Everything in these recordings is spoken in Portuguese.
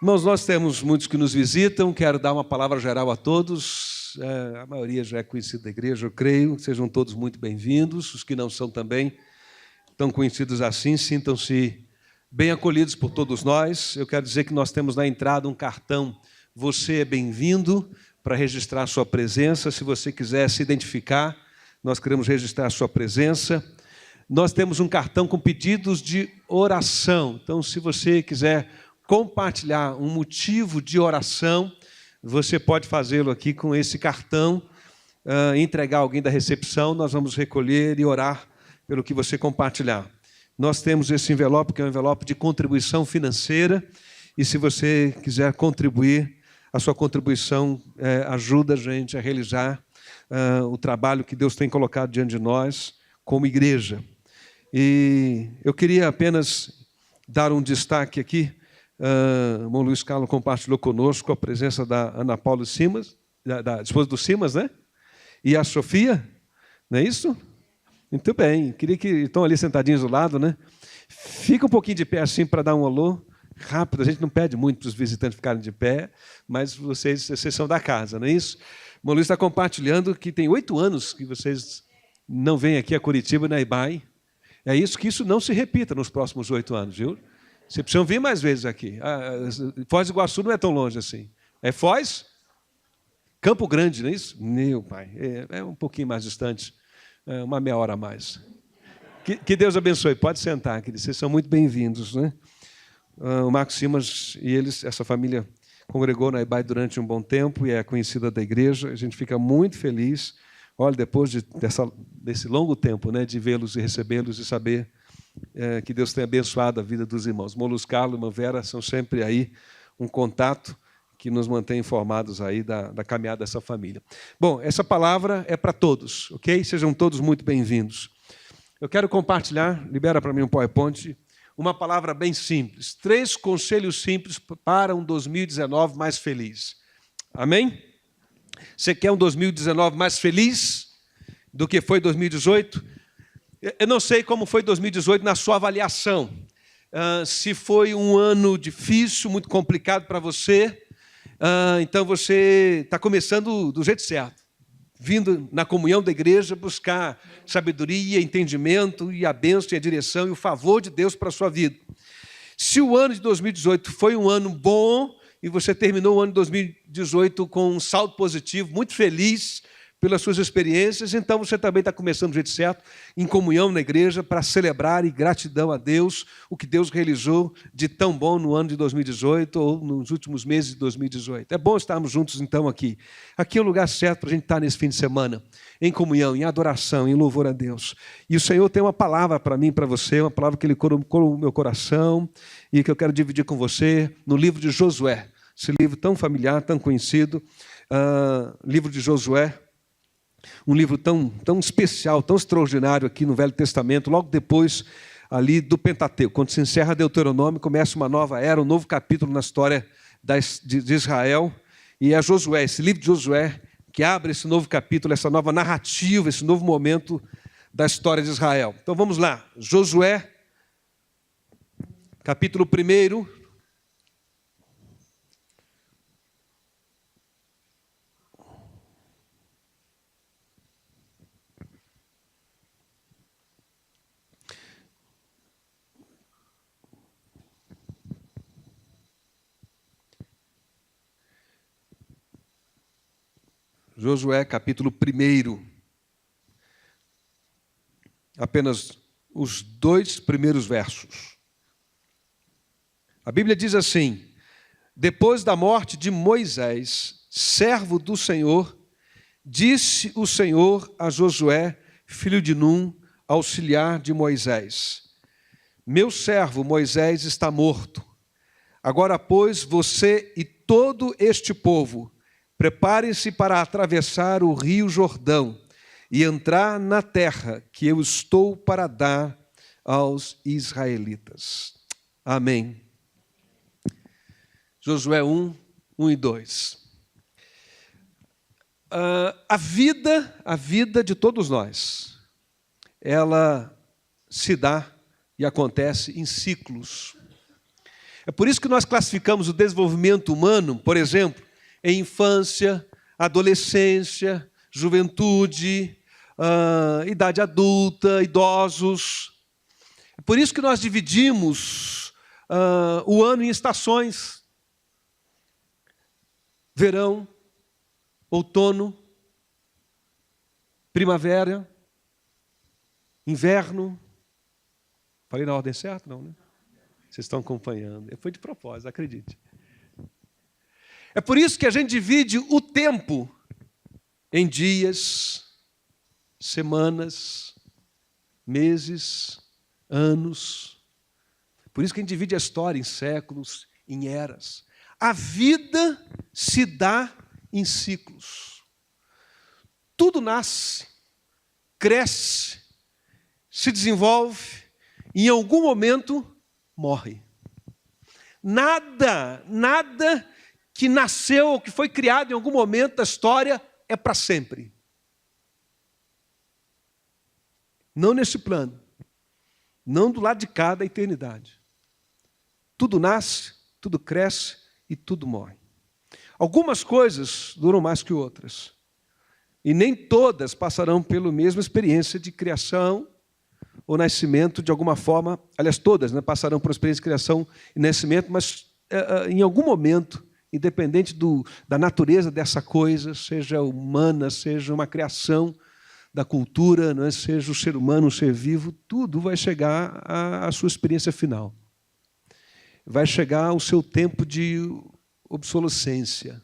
Irmãos, nós temos muitos que nos visitam, quero dar uma palavra geral a todos. A maioria já é conhecida da igreja, eu creio. Sejam todos muito bem-vindos. Os que não são também, tão conhecidos assim, sintam-se bem acolhidos por todos nós. Eu quero dizer que nós temos na entrada um cartão "Você é bem-vindo", para registrar a sua presença. Se você quiser se identificar, nós queremos registrar a sua presença. Nós temos um cartão com pedidos de oração. Então, se você quiser compartilhar um motivo de oração, você pode fazê-lo aqui com esse cartão, entregar a alguém da recepção, nós vamos recolher e orar pelo que você compartilhar. Nós temos esse envelope, que é um envelope de contribuição financeira, e se você quiser contribuir, a sua contribuição ajuda a gente a realizar o trabalho que Deus tem colocado diante de nós como igreja. E eu queria apenas dar um destaque aqui. O irmão Luiz Carlos compartilhou conosco a presença da Ana Paula Simas, da esposa do Simas, né? E a Sofia, não é isso? Muito bem, queria que estão ali sentadinhos do lado, né? Fica um pouquinho de pé assim para dar um alô rápido. A gente não pede muito para os visitantes ficarem de pé, mas vocês são da casa, não é isso? O irmão Luiz está compartilhando que tem 8 anos que vocês não vêm aqui a Curitiba, na IBAI. É isso, que isso não se repita nos próximos 8 anos, viu? Vocês precisam vir mais vezes aqui. Foz do Iguaçu não é tão longe assim. É Foz? Campo Grande, não é isso? Meu pai, é um pouquinho mais distante, uma meia hora a mais. Que Deus abençoe. Pode sentar, queridos. Vocês são muito bem-vindos, né? O Marcos Simas e eles, essa família, congregou na IBAI durante um bom tempo e é conhecida da igreja. A gente fica muito feliz. Olha, depois desse longo tempo, né, de vê-los e recebê-los e saber que Deus tem abençoado a vida dos irmãos. Irmão Luiz Carlos e irmã Vera são sempre aí um contato que nos mantém informados aí da caminhada dessa família. Bom, essa palavra é para todos, ok? Sejam todos muito bem-vindos. Eu quero compartilhar, libera para mim um PowerPoint, uma palavra bem simples. 3 conselhos simples para um 2019 mais feliz. Amém? Você quer um 2019 mais feliz do que foi 2018? Eu não sei como foi 2018 na sua avaliação. Se foi um ano difícil, muito complicado para você, então você está começando do jeito certo. Vindo na comunhão da igreja buscar sabedoria, entendimento e a bênção e a direção e o favor de Deus para a sua vida. Se o ano de 2018 foi um ano bom e você terminou o ano de 2018 com um saldo positivo, muito feliz pelas suas experiências, então você também está começando do jeito certo, em comunhão na igreja, para celebrar e gratidão a Deus, o que Deus realizou de tão bom no ano de 2018 ou nos últimos meses de 2018. É bom estarmos juntos, então, aqui. Aqui é o lugar certo para a gente estar nesse fim de semana, em comunhão, em adoração, em louvor a Deus. E o Senhor tem uma palavra para mim, para você, uma palavra que Ele colocou no meu coração e que eu quero dividir com você no livro de Josué. Esse livro tão familiar, tão conhecido, livro de Josué. Um livro tão especial, tão extraordinário aqui no Velho Testamento, logo depois ali do Pentateuco. Quando se encerra Deuteronômio, começa uma nova era, um novo capítulo na história de Israel. E é Josué, esse livro de Josué, que abre esse novo capítulo, essa nova narrativa, esse novo momento da história de Israel. Então vamos lá, Josué, capítulo 1. Josué, capítulo 1. Apenas os 2 primeiros versos. A Bíblia diz assim: depois da morte de Moisés, servo do Senhor, disse o Senhor a Josué, filho de Num, auxiliar de Moisés: meu servo Moisés está morto. Agora, pois, você e todo este povo, preparem-se para atravessar o rio Jordão e entrar na terra que eu estou para dar aos israelitas. Amém. Josué 1, 1 e 2. A vida de todos nós, ela se dá e acontece em ciclos. É por isso que nós classificamos o desenvolvimento humano, por exemplo, em infância, adolescência, juventude, idade adulta, idosos. É por isso que nós dividimos o ano em estações: verão, outono, primavera, inverno. Falei na ordem certa? Não, né? Vocês estão acompanhando. Foi de propósito, acredite. É por isso que a gente divide o tempo em dias, semanas, meses, anos. Por isso que a gente divide a história em séculos, em eras. A vida se dá em ciclos. Tudo nasce, cresce, se desenvolve e em algum momento morre. Nada que nasceu ou que foi criado em algum momento da história é para sempre. Não nesse plano. Não do lado de cá da eternidade. Tudo nasce, tudo cresce e tudo morre. Algumas coisas duram mais que outras. E nem todas passarão pela mesma experiência de criação ou nascimento de alguma forma. Aliás, todas, né, passarão por experiência de criação e nascimento, mas em algum momento, independente da natureza dessa coisa, seja humana, seja uma criação da cultura, não é? Seja o ser humano, um ser vivo, tudo vai chegar à sua experiência final. Vai chegar ao seu tempo de obsolescência.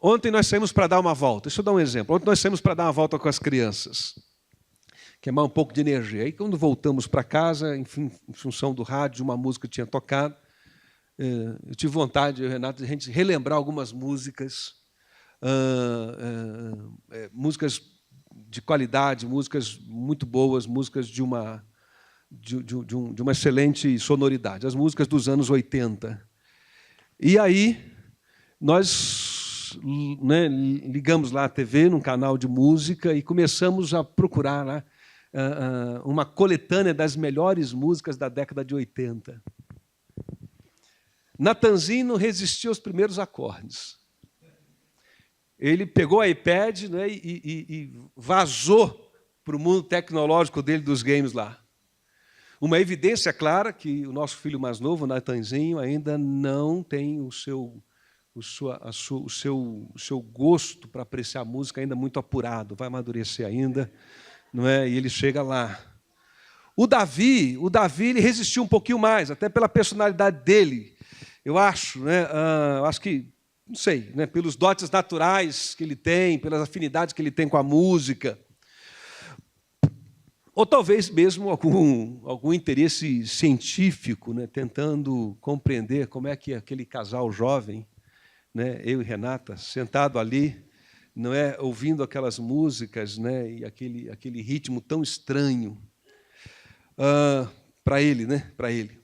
Ontem nós saímos para dar uma volta. Deixa eu dar um exemplo. Ontem nós saímos para dar uma volta com as crianças, queimar um pouco de energia. Aí, quando voltamos para casa, enfim, em função do rádio, uma música que tinha tocado, eu tive vontade, Renato, de a gente relembrar algumas músicas, músicas de qualidade, músicas muito boas, músicas de uma excelente sonoridade, as músicas dos anos 80. E aí, nós, né, ligamos lá a TV, num canal de música, e começamos a procurar lá uma coletânea das melhores músicas da década de 80. Natanzinho não resistiu aos primeiros acordes. Ele pegou o iPad, né, e vazou para o mundo tecnológico dele dos games lá. Uma evidência clara que o nosso filho mais novo, Natanzinho, ainda não tem o seu gosto para apreciar música ainda muito apurado, vai amadurecer ainda, não é? E ele chega lá. O Davi ele resistiu um pouquinho mais, até pela personalidade dele, eu acho, né? Acho que, não sei, né? Pelos dotes naturais que ele tem, pelas afinidades que ele tem com a música, ou talvez mesmo algum interesse científico, né? Tentando compreender como é que aquele casal jovem, né, eu e Renata, sentado ali, não é, ouvindo aquelas músicas, né, e aquele ritmo tão estranho para ele, né, para ele.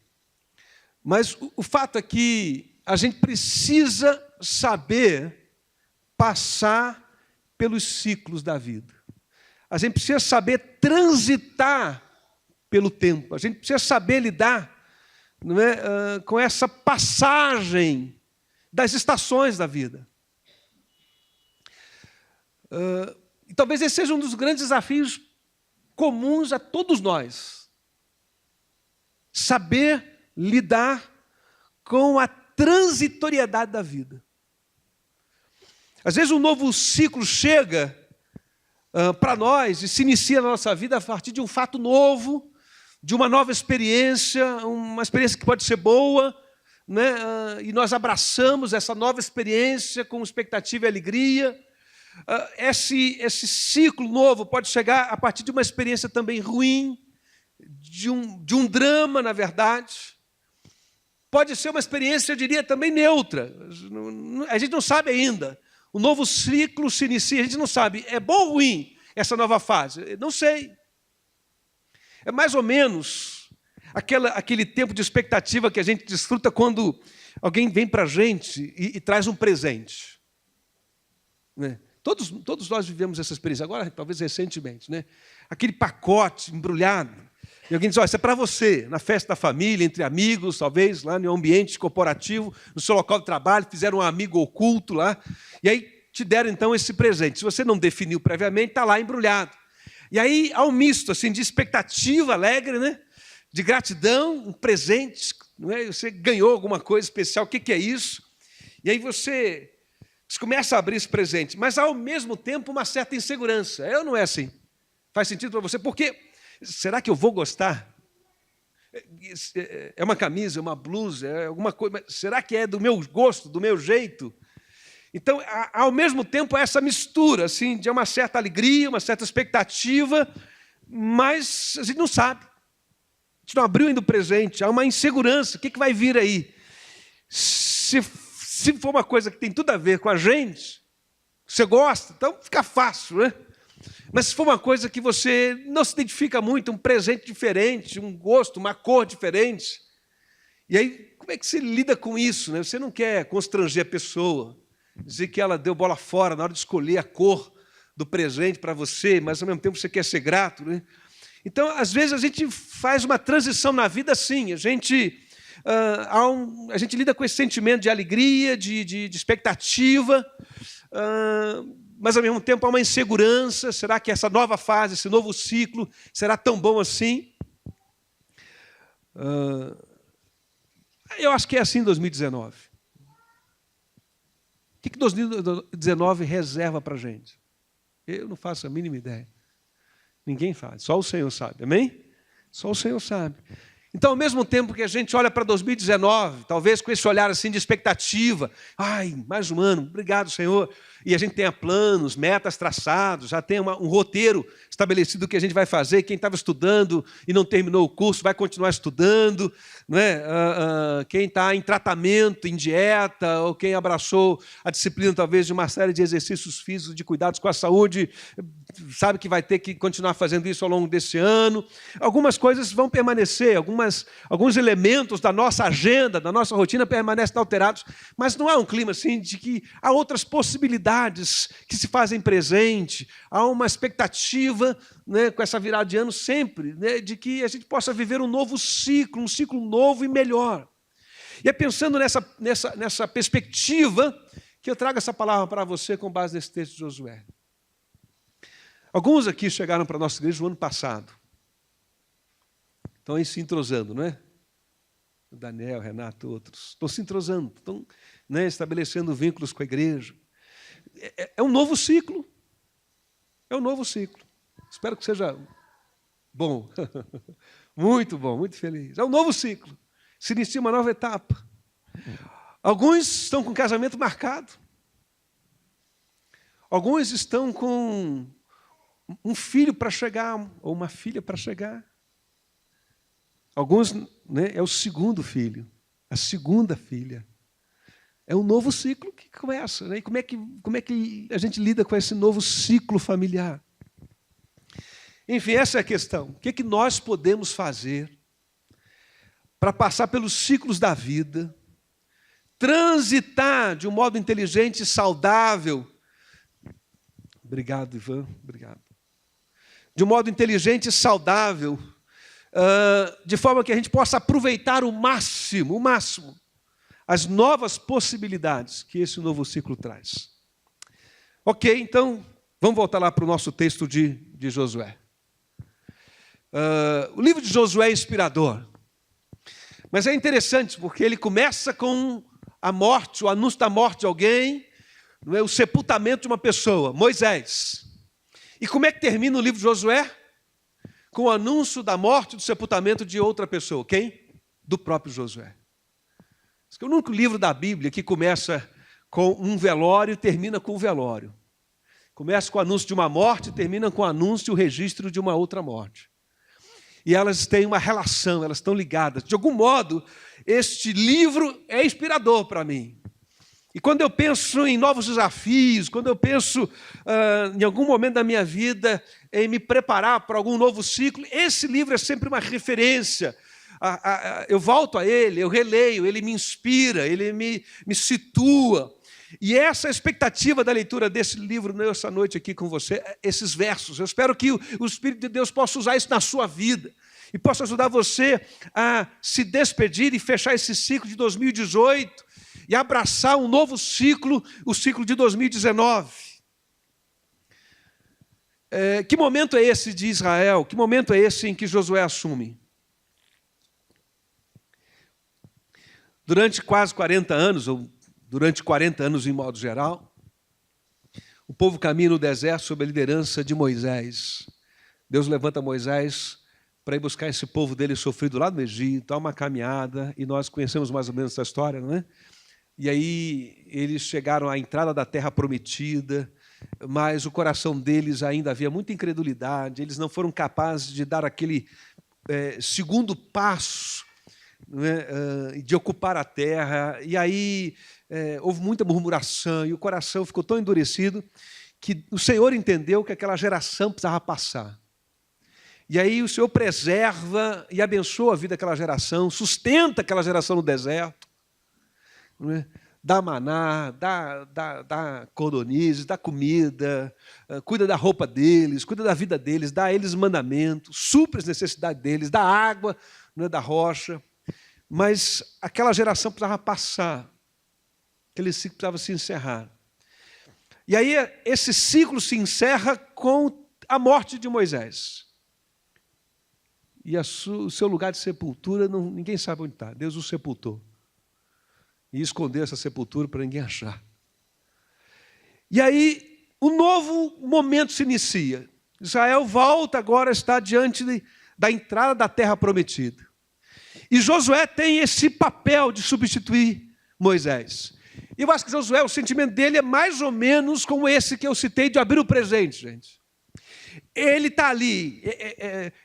Mas o fato é que a gente precisa saber passar pelos ciclos da vida. A gente precisa saber transitar pelo tempo. A gente precisa saber lidar, não é, com essa passagem das estações da vida. E talvez esse seja um dos grandes desafios comuns a todos nós. Saber lidar com a transitoriedade da vida. Às vezes um novo ciclo chega para nós e se inicia na nossa vida a partir de um fato novo, de uma nova experiência, uma experiência que pode ser boa, né? E nós abraçamos essa nova experiência com expectativa e alegria. Esse ciclo novo pode chegar a partir de uma experiência também ruim, de um drama, na verdade. Pode ser uma experiência, eu diria, também neutra. A gente não sabe ainda. O novo ciclo se inicia, a gente não sabe, é bom ou ruim essa nova fase? Não sei. É mais ou menos aquele tempo de expectativa que a gente desfruta quando alguém vem para a gente e traz um presente. Né? Todos nós vivemos essa experiência, agora talvez recentemente. Né? Aquele pacote embrulhado, E alguém diz, olha, isso é para você, na festa da família, entre amigos, talvez, lá no ambiente corporativo, no seu local de trabalho, fizeram um amigo oculto lá, e aí te deram, então, esse presente. Se você não definiu previamente, está lá embrulhado. E aí há um misto assim, de expectativa alegre, né? De gratidão, um presente, não é? Você ganhou alguma coisa especial, o que é isso? E aí você começa a abrir esse presente, mas ao mesmo tempo uma certa insegurança. É ou não é assim? Faz sentido para você? Porque será que eu vou gostar? É uma camisa, é uma blusa, é alguma coisa, será que é do meu gosto, do meu jeito? Então, ao mesmo tempo, há essa mistura assim, de uma certa alegria, uma certa expectativa, mas a gente não sabe. A gente não abriu ainda o presente, há uma insegurança. O que vai vir aí? Se for uma coisa que tem tudo a ver com a gente, você gosta, então fica fácil, né? Mas se for uma coisa que você não se identifica muito, um presente diferente, um gosto, uma cor diferente, e aí como é que você lida com isso, né? Você não quer constranger a pessoa, dizer que ela deu bola fora na hora de escolher a cor do presente para você, mas ao mesmo tempo você quer ser grato, né? Então, às vezes, a gente faz uma transição na vida assim, a gente lida com esse sentimento de alegria, de expectativa, mas ao mesmo tempo há uma insegurança. Será que essa nova fase, esse novo ciclo, será tão bom assim? Eu acho que é assim em 2019. O que 2019 reserva para a gente? Eu não faço a mínima ideia. Ninguém faz, só o Senhor sabe, amém? Só o Senhor sabe. Então, ao mesmo tempo que a gente olha para 2019, talvez com esse olhar assim de expectativa, ai, mais um ano, obrigado, Senhor, e a gente tenha planos, metas traçados, já tem um roteiro estabelecido do que a gente vai fazer. Quem estava estudando e não terminou o curso vai continuar estudando, não é? Quem está em tratamento, em dieta, ou quem abraçou a disciplina talvez de uma série de exercícios físicos, de cuidados com a saúde, sabe que vai ter que continuar fazendo isso ao longo desse ano. Algumas coisas vão permanecer, alguns elementos da nossa agenda, da nossa rotina permanecem alterados, mas não há um clima assim de que há outras possibilidades que se fazem presente, há uma expectativa, né, com essa virada de ano sempre, né, de que a gente possa viver um novo ciclo, um ciclo novo e melhor. E é pensando nessa perspectiva que eu trago essa palavra para você com base nesse texto de Josué. Alguns aqui chegaram para a nossa igreja no ano passado. Estão aí se entrosando, não é? O Daniel, o Renato, outros. Estão se entrosando, estão, né, estabelecendo vínculos com a igreja. É um novo ciclo. É um novo ciclo. Espero que seja bom. Muito bom, muito feliz. É um novo ciclo. Se inicia uma nova etapa. Alguns estão com casamento marcado. Alguns estão com um filho para chegar, ou uma filha para chegar. Alguns, né, é o segundo filho, a segunda filha. É um novo ciclo que começa, né? E como é que a gente lida com esse novo ciclo familiar? Enfim, essa é a questão. O que nós podemos fazer para passar pelos ciclos da vida, transitar de um modo inteligente e saudável? Obrigado, Ivan, obrigado. De um modo inteligente e saudável, de forma que a gente possa aproveitar o máximo, as novas possibilidades que esse novo ciclo traz. Ok, então, vamos voltar lá para o nosso texto de Josué. O livro de Josué é inspirador, mas é interessante porque ele começa com a morte, o anúncio da morte de alguém, não é? O sepultamento de uma pessoa, Moisés. E como é que termina o livro de Josué? Com o anúncio da morte e do sepultamento de outra pessoa. Quem? Do próprio Josué. Esse é o único livro da Bíblia que começa com um velório e termina com um velório. Começa com o anúncio de uma morte e termina com o anúncio e o registro de uma outra morte. E elas têm uma relação, elas estão ligadas. De algum modo, este livro é inspirador para mim. E quando eu penso em novos desafios, quando eu penso em algum momento da minha vida em me preparar para algum novo ciclo, esse livro é sempre uma referência. Eu volto a ele, eu releio, ele me inspira, ele me situa. E essa expectativa da leitura desse livro nessa noite aqui com você, esses versos, eu espero que o Espírito de Deus possa usar isso na sua vida. e posso ajudar você a se despedir e fechar esse ciclo de 2018 e abraçar um novo ciclo, o ciclo de 2019. Que momento é esse de Israel? Que momento é esse em que Josué assume? Durante quase 40 anos, ou durante 40 anos em modo geral, o povo caminha no deserto sob a liderança de Moisés. Deus levanta Moisés para ir buscar esse povo dele sofrido lá no Egito, há uma caminhada, e nós conhecemos mais ou menos essa história, não é? E aí eles chegaram à entrada da terra prometida, mas o coração deles ainda havia muita incredulidade, eles não foram capazes de dar aquele segundo passo, não é? De ocupar a terra, e aí houve muita murmuração, e o coração ficou tão endurecido que o Senhor entendeu que aquela geração precisava passar. E aí o Senhor preserva e abençoa a vida daquela geração, sustenta aquela geração no deserto, não é? Dá maná, dá cordonizes, dá comida, cuida da roupa deles, cuida da vida deles, dá a eles mandamentos, supre as necessidades deles, dá água, não é, da rocha. Mas aquela geração precisava passar, aquele ciclo precisava se encerrar. E aí esse ciclo se encerra com a morte de Moisés. E o seu lugar de sepultura, ninguém sabe onde está. Deus o sepultou. E escondeu essa sepultura para ninguém achar. E aí um novo momento se inicia. Israel volta agora a estar diante da entrada da terra prometida. E Josué tem esse papel de substituir Moisés. E eu acho que Josué, o sentimento dele é mais ou menos como esse que eu citei de abrir o presente, gente. Ele está ali,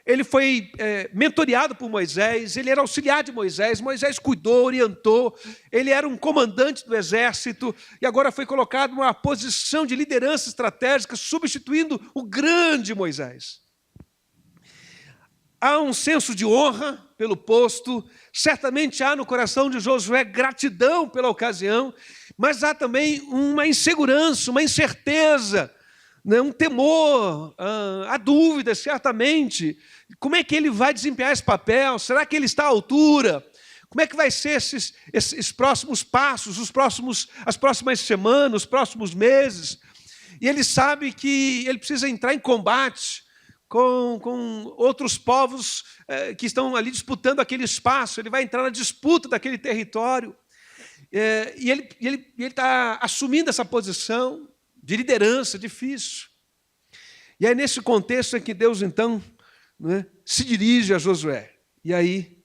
ele foi mentoreado por Moisés, ele era auxiliar de Moisés, Moisés cuidou, orientou, ele era um comandante do exército e agora foi colocado numa posição de liderança estratégica, substituindo o grande Moisés. Há um senso de honra pelo posto, certamente há no coração de Josué gratidão pela ocasião, mas há também uma insegurança, uma incerteza, um temor, há dúvidas, certamente. Como é que ele vai desempenhar esse papel? Será que ele está à altura? Como é que vai ser esses próximos passos, as próximas semanas, os próximos meses? E ele sabe que ele precisa entrar em combate com outros povos que estão ali disputando aquele espaço. Ele vai entrar na disputa daquele território. E ele está assumindo essa posição de liderança difícil. E é nesse contexto em que Deus, então, se dirige a Josué. E aí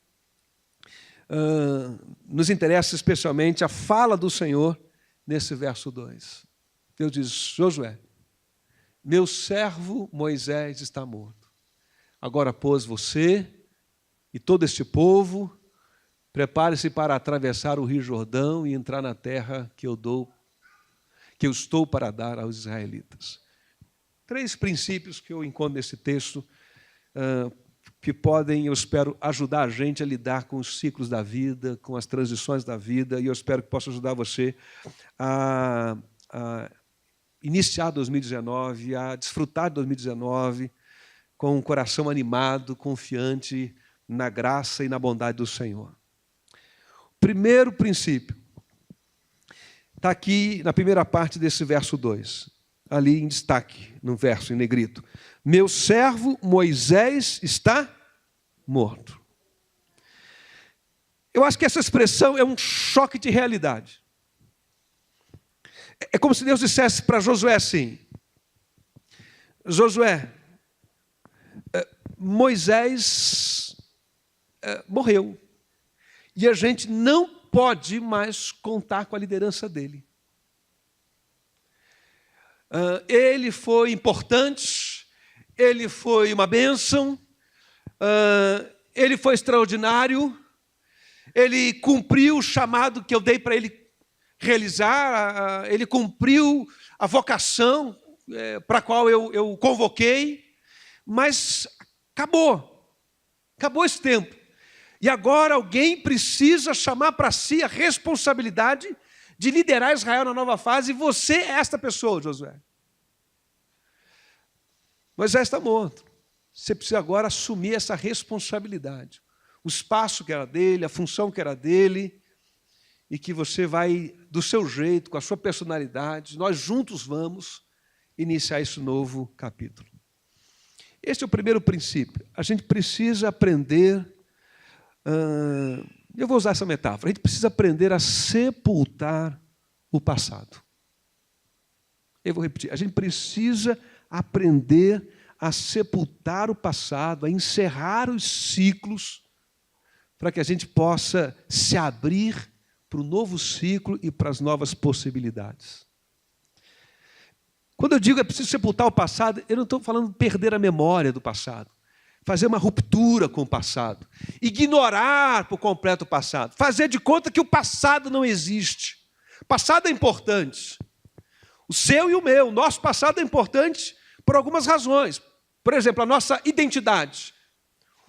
nos interessa especialmente a fala do Senhor nesse verso 2. Deus diz: Josué, meu servo Moisés está morto. Agora, pois, você e todo este povo, prepare-se para atravessar o Rio Jordão e entrar na terra que eu estou para dar aos israelitas. 3 princípios que eu encontro nesse texto que podem, eu espero, ajudar a gente a lidar com os ciclos da vida, com as transições da vida, e eu espero que possa ajudar você a iniciar 2019, a desfrutar de 2019 com um coração animado, confiante na graça e na bondade do Senhor. O primeiro princípio está aqui na primeira parte desse verso 2, ali em destaque, no verso em negrito. Meu servo Moisés está morto. Eu acho que essa expressão é um choque de realidade. É como se Deus dissesse para Josué assim: Josué, Moisés morreu. E a gente não pode mais contar com a liderança dele. Ele foi importante, ele foi uma bênção, ele foi extraordinário, ele cumpriu o chamado que eu dei para ele realizar, ele cumpriu a vocação para a qual eu convoquei, mas acabou esse tempo. E agora alguém precisa chamar para si a responsabilidade de liderar Israel na nova fase, e você é esta pessoa, Josué. Moisés está morto. você precisa agora assumir essa responsabilidade. O espaço que era dele, a função que era dele, e que você vai, do seu jeito, com a sua personalidade, nós juntos vamos iniciar esse novo capítulo. Esse é o primeiro princípio. A gente precisa aprender, eu vou usar essa metáfora, a gente precisa aprender a sepultar o passado. Eu vou repetir, a gente precisa aprender a sepultar o passado, a encerrar os ciclos, para que a gente possa se abrir para o novo ciclo e para as novas possibilidades. Quando eu digo é preciso sepultar o passado, eu não estou falando de perder a memória do passado, fazer uma ruptura com o passado, ignorar por completo o passado, fazer de conta que o passado não existe. O passado é importante. O seu e o meu, o nosso passado é importante por algumas razões. Por exemplo, a nossa identidade.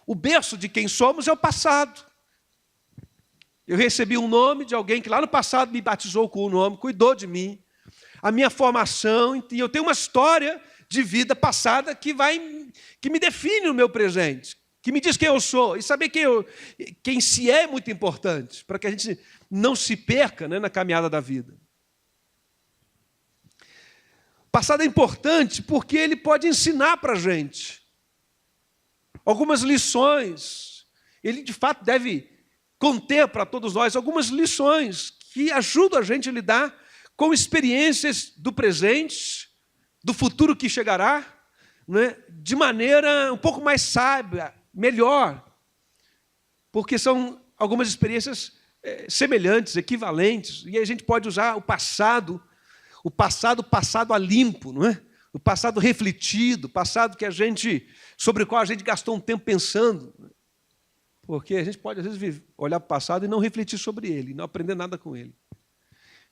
O berço de quem somos é o passado. Eu recebi um nome de alguém que lá no passado me batizou com o nome, cuidou de mim. A minha formação, e eu tenho uma história de vida passada que me define no meu presente, que me diz quem eu sou. E saber quem se é muito importante, para que a gente não se perca, né, na caminhada da vida. O passado é importante porque ele pode ensinar para a gente algumas lições. Ele, de fato, deve conter para todos nós algumas lições que ajudam a gente a lidar com experiências do presente, do futuro que chegará, né, de maneira um pouco mais sábia, melhor, porque são algumas experiências semelhantes, equivalentes, e a gente pode usar o passado a limpo, não é? O passado refletido, o passado sobre o qual a gente gastou um tempo pensando, porque a gente pode, às vezes, olhar para o passado e não refletir sobre ele, não aprender nada com ele.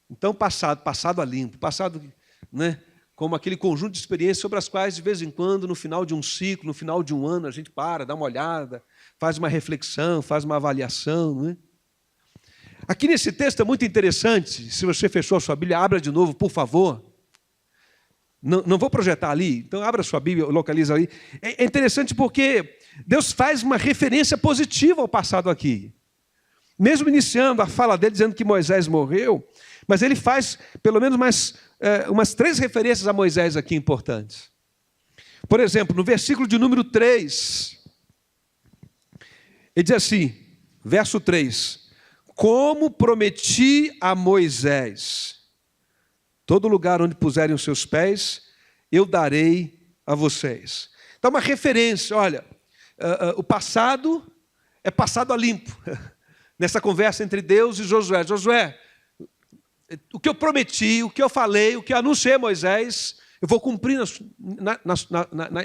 Então, passado a limpo, passado, né, como aquele conjunto de experiências sobre as quais, de vez em quando, no final de um ciclo, no final de um ano, a gente dá uma olhada, faz uma reflexão, faz uma avaliação. Não é? Aqui nesse texto é muito interessante, se você fechou a sua Bíblia, abra de novo, por favor. Não vou projetar ali, então abra a sua Bíblia, localiza ali. É interessante porque Deus faz uma referência positiva ao passado aqui. Mesmo iniciando a fala dele, dizendo que Moisés morreu, mas ele faz pelo menos umas 3 referências a Moisés aqui importantes. Por exemplo, no versículo de número 3, ele diz assim, verso 3, como prometi a Moisés, todo lugar onde puserem os seus pés, eu darei a vocês. Então, uma referência, olha, o passado é passado a limpo. Nessa conversa entre Deus e Josué. Josué, o que eu prometi, o que eu falei, o que eu anunciei a Moisés, eu vou cumprir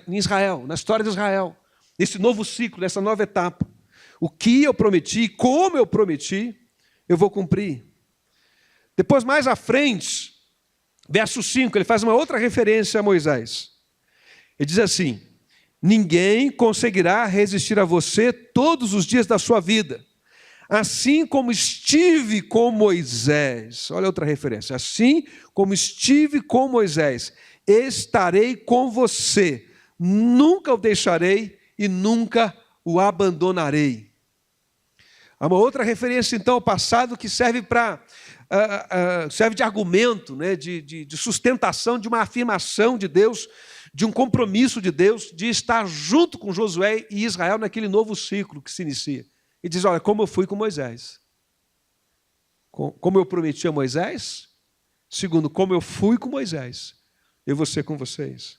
em Israel, na história de Israel, nesse novo ciclo, nessa nova etapa. O que eu prometi, como eu prometi, eu vou cumprir. Depois, mais à frente, verso 5, ele faz uma outra referência a Moisés. Ele diz assim, ninguém conseguirá resistir a você todos os dias da sua vida. Assim como estive com Moisés, olha outra referência, assim como estive com Moisés, estarei com você, nunca o deixarei e nunca o abandonarei. Há uma outra referência, então, ao passado que serve serve de argumento, né, de sustentação, de uma afirmação de Deus, de um compromisso de Deus, de estar junto com Josué e Israel naquele novo ciclo que se inicia. E diz, olha, como eu fui com Moisés. Como eu prometi a Moisés, segundo, como eu fui com Moisés, eu vou ser com vocês.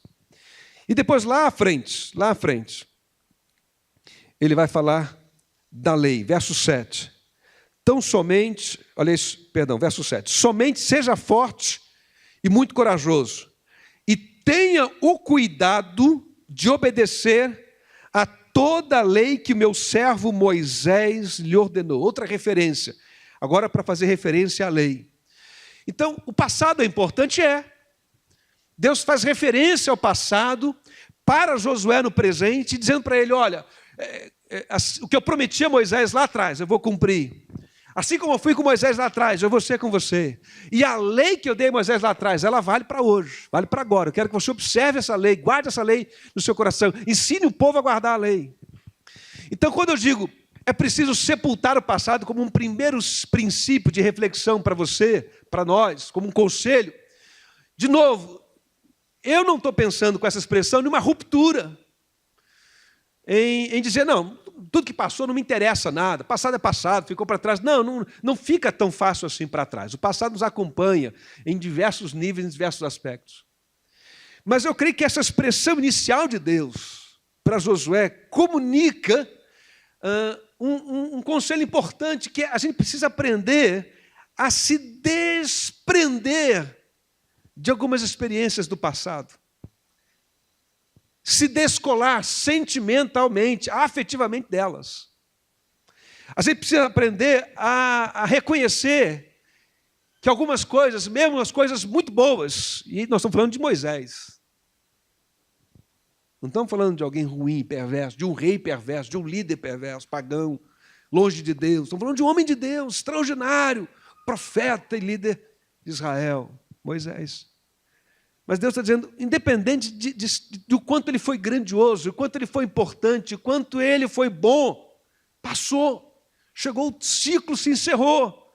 E depois, lá à frente, ele vai falar da lei, verso 7. Tão somente, verso 7. Somente seja forte e muito corajoso, e tenha o cuidado de obedecer a toda a lei que meu servo Moisés lhe ordenou. Outra referência, agora para fazer referência à lei. Então, o passado é importante? Deus faz referência ao passado para Josué no presente, dizendo para ele, olha, o que eu prometi a Moisés lá atrás, eu vou cumprir. Assim como eu fui com Moisés lá atrás, eu vou ser com você. E a lei que eu dei a Moisés lá atrás, ela vale para hoje, vale para agora. Eu quero que você observe essa lei, guarde essa lei no seu coração. Ensine o povo a guardar a lei. Então, quando eu digo, é preciso sepultar o passado como um primeiro princípio de reflexão para você, para nós, como um conselho. De novo, eu não estou pensando com essa expressão numa ruptura. Em dizer, não, tudo que passou não me interessa nada, passado é passado, ficou para trás. Não fica tão fácil assim para trás. O passado nos acompanha em diversos níveis, em diversos aspectos. Mas eu creio que essa expressão inicial de Deus para Josué comunica um conselho importante, que a gente precisa aprender a se desprender de algumas experiências do passado. Se descolar sentimentalmente, afetivamente delas. A gente precisa aprender a reconhecer que algumas coisas, mesmo as coisas muito boas, e nós estamos falando de Moisés. Não estamos falando de alguém ruim, perverso, de um rei perverso, de um líder perverso, pagão, longe de Deus. Estamos falando de um homem de Deus, extraordinário, profeta e líder de Israel, Moisés. Mas Deus está dizendo, independente do quanto ele foi grandioso, o quanto ele foi importante, o quanto ele foi bom, passou, chegou o ciclo, se encerrou.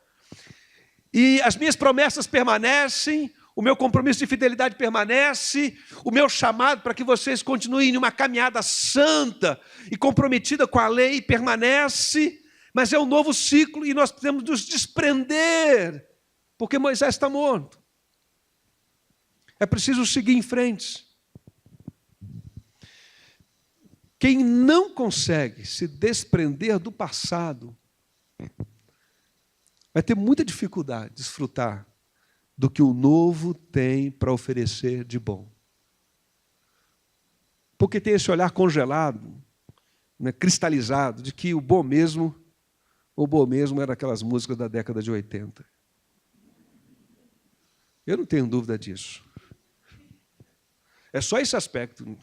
E as minhas promessas permanecem, o meu compromisso de fidelidade permanece, o meu chamado para que vocês continuem em uma caminhada santa e comprometida com a lei permanece, mas é um novo ciclo e nós precisamos nos desprender, porque Moisés está morto. É preciso seguir em frente. Quem não consegue se desprender do passado vai ter muita dificuldade de desfrutar do que o novo tem para oferecer de bom. Porque tem esse olhar congelado, né, cristalizado, de que o bom mesmo era aquelas músicas da década de 80. Eu não tenho dúvida disso. É só esse aspecto,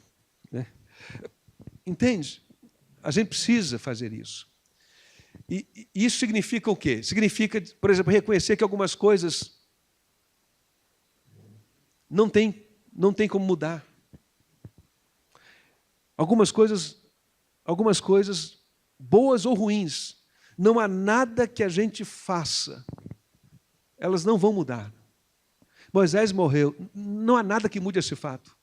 né? Entende? A gente precisa fazer isso. E isso significa o quê? Significa, por exemplo, reconhecer que algumas coisas não tem como mudar. Algumas coisas boas ou ruins, não há nada que a gente faça, elas não vão mudar. Moisés morreu, não há nada que mude esse fato.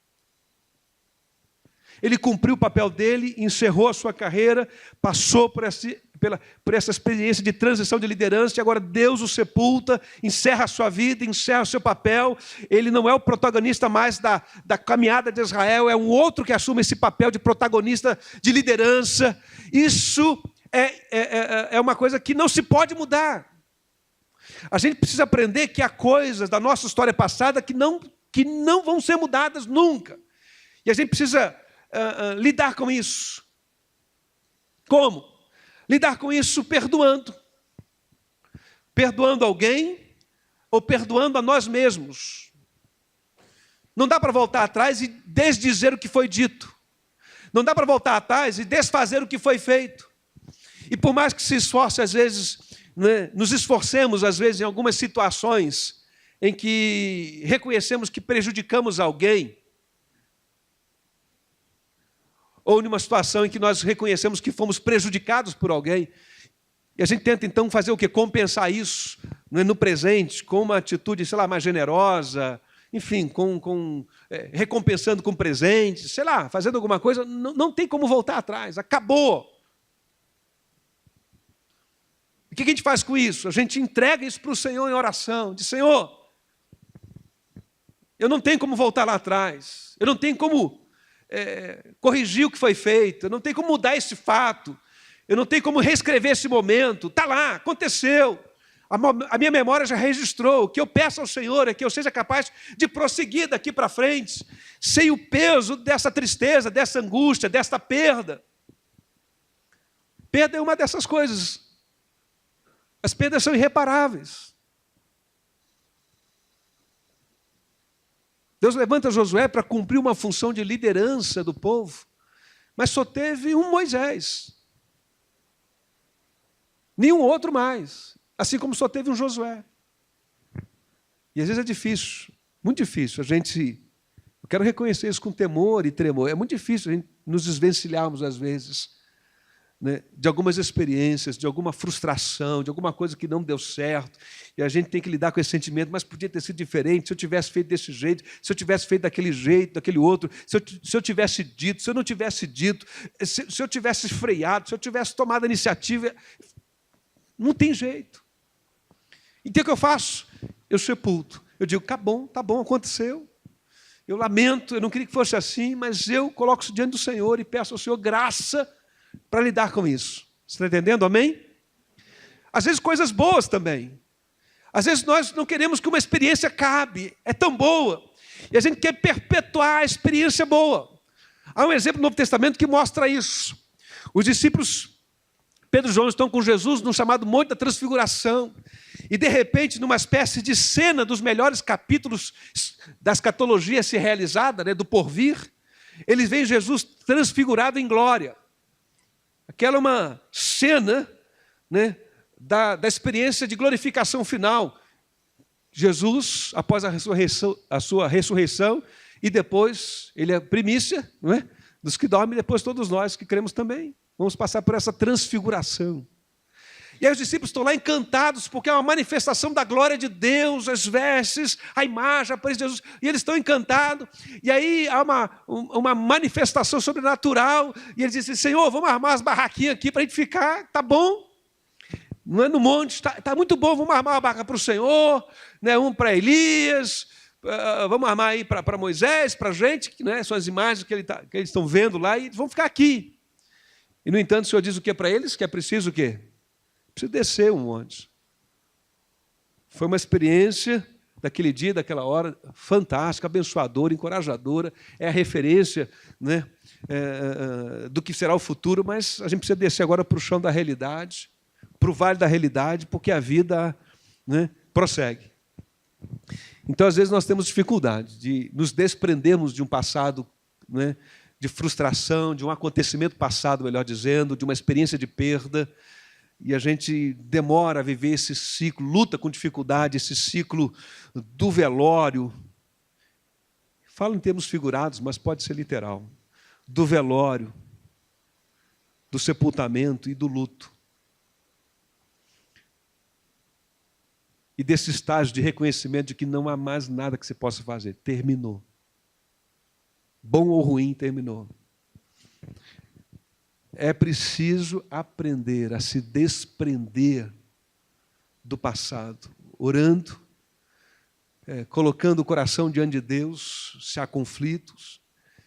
Ele cumpriu o papel dele, encerrou a sua carreira, passou por essa experiência de transição de liderança, e agora Deus o sepulta, encerra a sua vida, encerra o seu papel. Ele não é o protagonista mais da caminhada de Israel, é um outro que assume esse papel de protagonista de liderança. Isso é uma coisa que não se pode mudar. A gente precisa aprender que há coisas da nossa história passada que não vão ser mudadas nunca. E a gente precisa lidar com isso. Como? Lidar com isso perdoando. Perdoando alguém ou perdoando a nós mesmos. Não dá para voltar atrás e desdizer o que foi dito. Não dá para voltar atrás e desfazer o que foi feito. E por mais que se esforce, às vezes, né, nos esforcemos, às vezes, em algumas situações em que reconhecemos que prejudicamos alguém, ou numa situação em que nós reconhecemos que fomos prejudicados por alguém, e a gente tenta, então, fazer o quê? Compensar isso, né, no presente, com uma atitude, sei lá, mais generosa, enfim, recompensando com presentes, sei lá, fazendo alguma coisa, não tem como voltar atrás, acabou. O que a gente faz com isso? A gente entrega isso para o Senhor em oração, diz, Senhor, eu não tenho como voltar lá atrás, eu não tenho como corrigir o que foi feito, eu não tenho como mudar esse fato, eu não tenho como reescrever esse momento, está lá, aconteceu, a minha memória já registrou. O que eu peço ao Senhor é que eu seja capaz de prosseguir daqui para frente, sem o peso dessa tristeza, dessa angústia, dessa perda. Perda é uma dessas coisas. As perdas são irreparáveis. Deus levanta Josué para cumprir uma função de liderança do povo, mas só teve um Moisés. Nenhum outro mais. Assim como só teve um Josué. E às vezes é difícil, muito difícil. Eu quero reconhecer isso com temor e tremor. É muito difícil a gente nos desvencilharmos, às vezes, né, de algumas experiências, de alguma frustração, de alguma coisa que não deu certo. E a gente tem que lidar com esse sentimento, mas podia ter sido diferente, se eu tivesse feito desse jeito, se eu tivesse feito daquele jeito, daquele outro, se eu tivesse dito, se eu não tivesse dito, se eu tivesse freado, se eu tivesse tomado a iniciativa. Não tem jeito. Então o que eu faço? Eu sepulto. Eu digo, tá bom, aconteceu. Eu lamento, eu não queria que fosse assim, mas eu coloco isso diante do Senhor e peço ao Senhor graça para lidar com isso. Você está entendendo? Amém? Às vezes coisas boas também. Às vezes nós não queremos que uma experiência acabe. É tão boa. E a gente quer perpetuar a experiência boa. Há um exemplo no Novo Testamento que mostra isso. Os discípulos Pedro e João estão com Jesus no chamado Monte da Transfiguração. E, de repente, numa espécie de cena dos melhores capítulos da escatologia se realizada, né, do porvir, eles veem Jesus transfigurado em glória. Aquela é uma cena, né, da experiência de glorificação final. Jesus, após a sua ressurreição, e depois, ele é primícia, não é, dos que dormem, e depois todos nós que cremos também. Vamos passar por essa transfiguração. E aí os discípulos estão lá encantados, porque é uma manifestação da glória de Deus, as vestes, a imagem, a presença de Jesus, e eles estão encantados. E aí há uma manifestação sobrenatural, e eles dizem, Senhor, vamos armar as barraquinhas aqui para a gente ficar, tá bom? Não é no monte, tá muito bom, vamos armar uma barraca para o Senhor, né, um para Elias, vamos armar aí para Moisés, para a gente, né, são as imagens que eles estão vendo lá, e vão ficar aqui. E, no entanto, o Senhor diz o que para eles? Que é preciso o quê? Precisa descer um monte. Foi uma experiência daquele dia, daquela hora, fantástica, abençoadora, encorajadora. É a referência, né, do que será o futuro, mas a gente precisa descer agora para o chão da realidade, para o vale da realidade, porque a vida, né, prossegue. Então, às vezes, nós temos dificuldade de nos desprendermos de um passado, né, de frustração, de um acontecimento passado, melhor dizendo, de uma experiência de perda, e a gente demora a viver esse ciclo, luta com dificuldade, esse ciclo do velório. Falo em termos figurados, mas pode ser literal. Do velório, do sepultamento e do luto. E desse estágio de reconhecimento de que não há mais nada que se possa fazer. Terminou. Bom ou ruim, terminou. É preciso aprender a se desprender do passado, orando, colocando o coração diante de Deus, se há conflitos,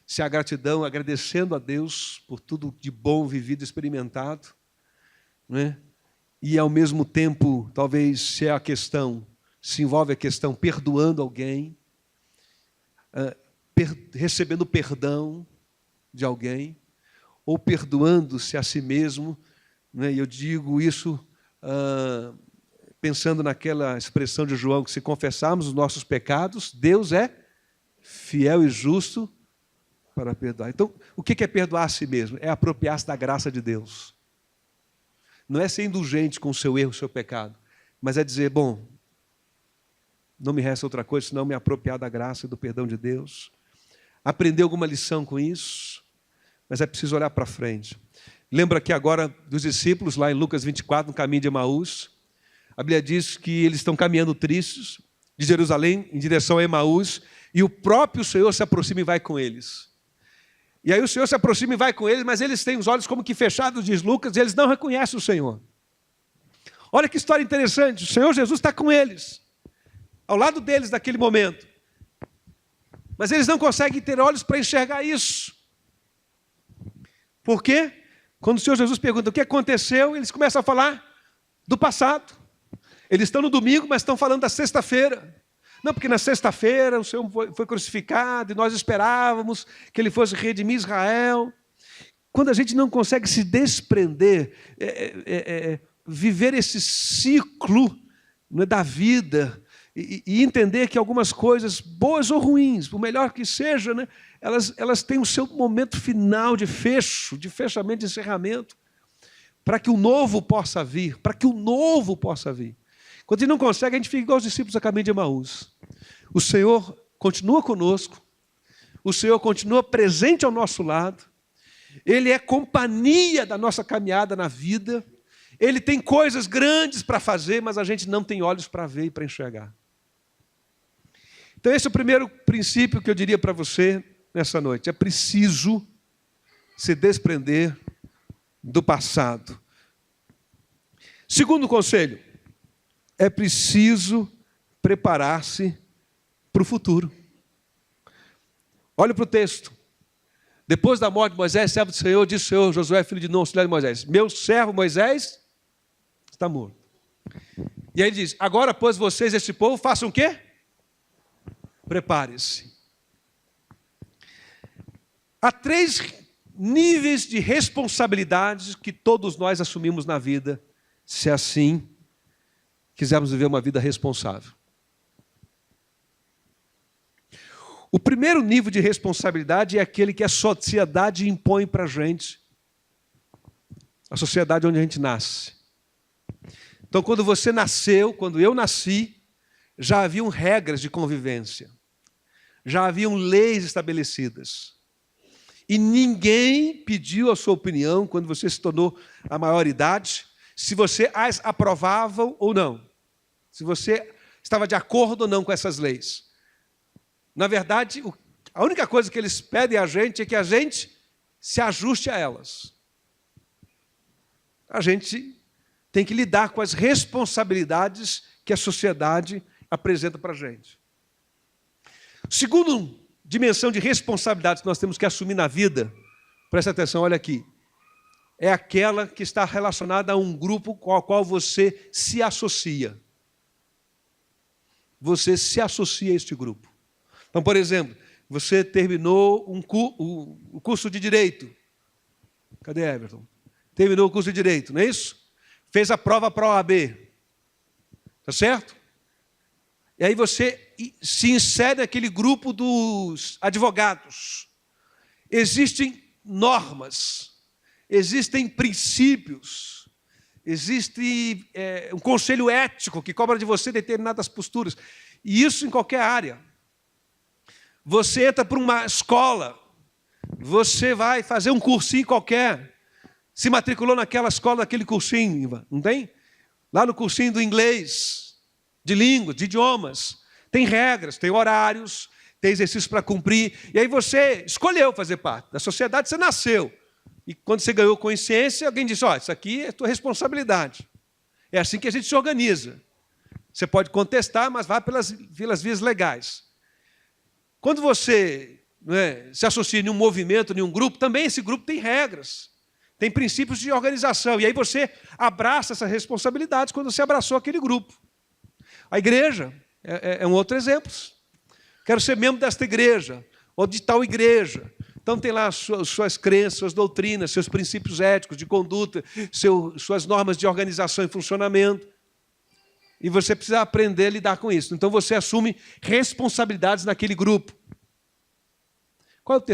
se há gratidão, agradecendo a Deus por tudo de bom vivido, experimentado, né? E, ao mesmo tempo, talvez, se envolve a questão perdoando alguém, recebendo perdão de alguém, ou perdoando-se a si mesmo, né? E eu digo isso pensando naquela expressão de João, que se confessarmos os nossos pecados, Deus é fiel e justo para perdoar. Então, o que é perdoar a si mesmo? É apropriar-se da graça de Deus. Não é ser indulgente com o seu erro, o seu pecado, mas é dizer, bom, não me resta outra coisa senão me apropriar da graça e do perdão de Deus. Aprender alguma lição com isso, mas é preciso olhar para frente. Lembra aqui agora dos discípulos, lá em Lucas 24, no caminho de Emaús. A Bíblia diz que eles estão caminhando tristes de Jerusalém em direção a Emaús, e o próprio Senhor se aproxima e vai com eles. E aí o Senhor se aproxima e vai com eles, mas eles têm os olhos como que fechados, diz Lucas, e eles não reconhecem o Senhor. Olha que história interessante, o Senhor Jesus está com eles, ao lado deles naquele momento. Mas eles não conseguem ter olhos para enxergar isso. Por quê? Quando o Senhor Jesus pergunta o que aconteceu, eles começam a falar do passado. Eles estão no domingo, mas estão falando da sexta-feira. Não, porque na sexta-feira o Senhor foi crucificado e nós esperávamos que Ele fosse redimir Israel. Quando a gente não consegue se desprender, viver esse ciclo, né, da vida, e entender que algumas coisas, boas ou ruins, por melhor que seja, né, elas têm o seu momento final de fecho, de fechamento, de encerramento, para que o novo possa vir, para que o novo possa vir. Quando a gente não consegue, a gente fica igual os discípulos a caminho de Emaús. O Senhor continua conosco, o Senhor continua presente ao nosso lado, Ele é companhia da nossa caminhada na vida, Ele tem coisas grandes para fazer, mas a gente não tem olhos para ver e para enxergar. Então esse é o primeiro princípio que eu diria para você nessa noite. É preciso se desprender do passado. Segundo conselho, é preciso preparar-se para o futuro. Olha para o texto. Depois da morte de Moisés, servo do Senhor, disse o Senhor, Josué, filho de Nun, auxiliar de Moisés, meu servo Moisés está morto. E aí ele diz, agora, pois, vocês, este povo, façam o quê? Prepare-se. Há 3 níveis de responsabilidades que todos nós assumimos na vida, se assim quisermos viver uma vida responsável. O primeiro nível de responsabilidade é aquele que a sociedade impõe para a gente. A sociedade onde a gente nasce. Então, quando você nasceu, quando eu nasci, já haviam regras de convivência. Já haviam leis estabelecidas. E ninguém pediu a sua opinião quando você se tornou a maioridade, se você as aprovava ou não. Se você estava de acordo ou não com essas leis. Na verdade, a única coisa que eles pedem a gente é que a gente se ajuste a elas. A gente tem que lidar com as responsabilidades que a sociedade apresenta para a gente. Segunda dimensão de responsabilidades que nós temos que assumir na vida, presta atenção, olha aqui, é aquela que está relacionada a um grupo com o qual você se associa. Você se associa a este grupo. Então, por exemplo, você terminou o curso de Direito. Cadê Everton? Terminou o curso de Direito, não é isso? Fez a prova para a OAB. Está certo? E aí você se insere naquele grupo dos advogados. Existem normas, existem princípios, existe um conselho ético que cobra de você determinadas posturas. E isso em qualquer área. Você entra para uma escola, você vai fazer um cursinho qualquer, se matriculou naquela escola, naquele cursinho, não tem? Lá no cursinho do inglês, de língua, de idiomas, tem regras, tem horários, tem exercícios para cumprir, e aí você escolheu fazer parte da sociedade, você nasceu. E quando você ganhou consciência, alguém disse, isso aqui é tua responsabilidade. É assim que a gente se organiza. Você pode contestar, mas vá pelas vias legais. Quando você se associa em um movimento, em um grupo, também esse grupo tem regras, tem princípios de organização. E aí você abraça essas responsabilidades quando você abraçou aquele grupo. A igreja é um outro exemplo. Quero ser membro desta igreja, ou de tal igreja. Então tem lá suas crenças, suas doutrinas, seus princípios éticos de conduta, suas normas de organização e funcionamento. E você precisa aprender a lidar com isso. Então você assume responsabilidades naquele grupo. Qual é a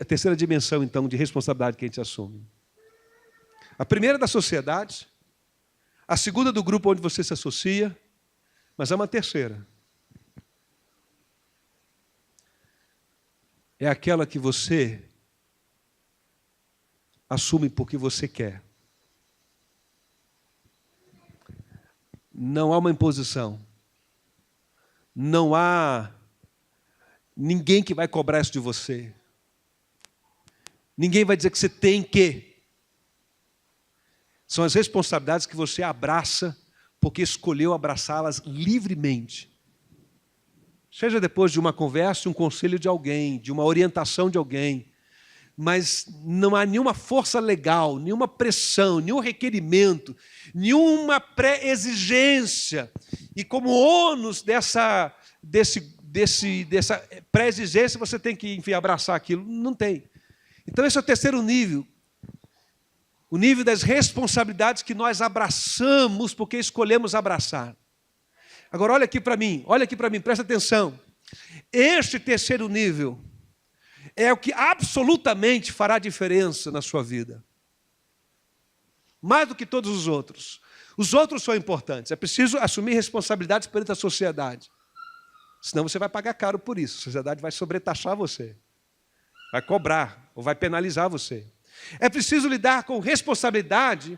terceira dimensão, então, de responsabilidade que a gente assume? A primeira é da sociedade, a segunda do grupo onde você se associa, mas há uma terceira. É aquela que você assume porque você quer. Não há uma imposição. Não há ninguém que vai cobrar isso de você. Ninguém vai dizer que você tem que. São as responsabilidades que você abraça porque escolheu abraçá-las livremente. Seja depois de uma conversa, um conselho de alguém, de uma orientação de alguém. Mas não há nenhuma força legal, nenhuma pressão, nenhum requerimento, nenhuma pré-exigência. E como ônus dessa pré-exigência, você tem que, enfim, abraçar aquilo. Não tem. Então, esse é o terceiro nível. O nível das responsabilidades que nós abraçamos porque escolhemos abraçar. Agora, olha aqui para mim, presta atenção. Este terceiro nível é o que absolutamente fará diferença na sua vida. Mais do que todos os outros. Os outros são importantes. É preciso assumir responsabilidades perante a sociedade. Senão você vai pagar caro por isso. A sociedade vai sobretaxar você. Vai cobrar ou vai penalizar você. É preciso lidar com responsabilidade,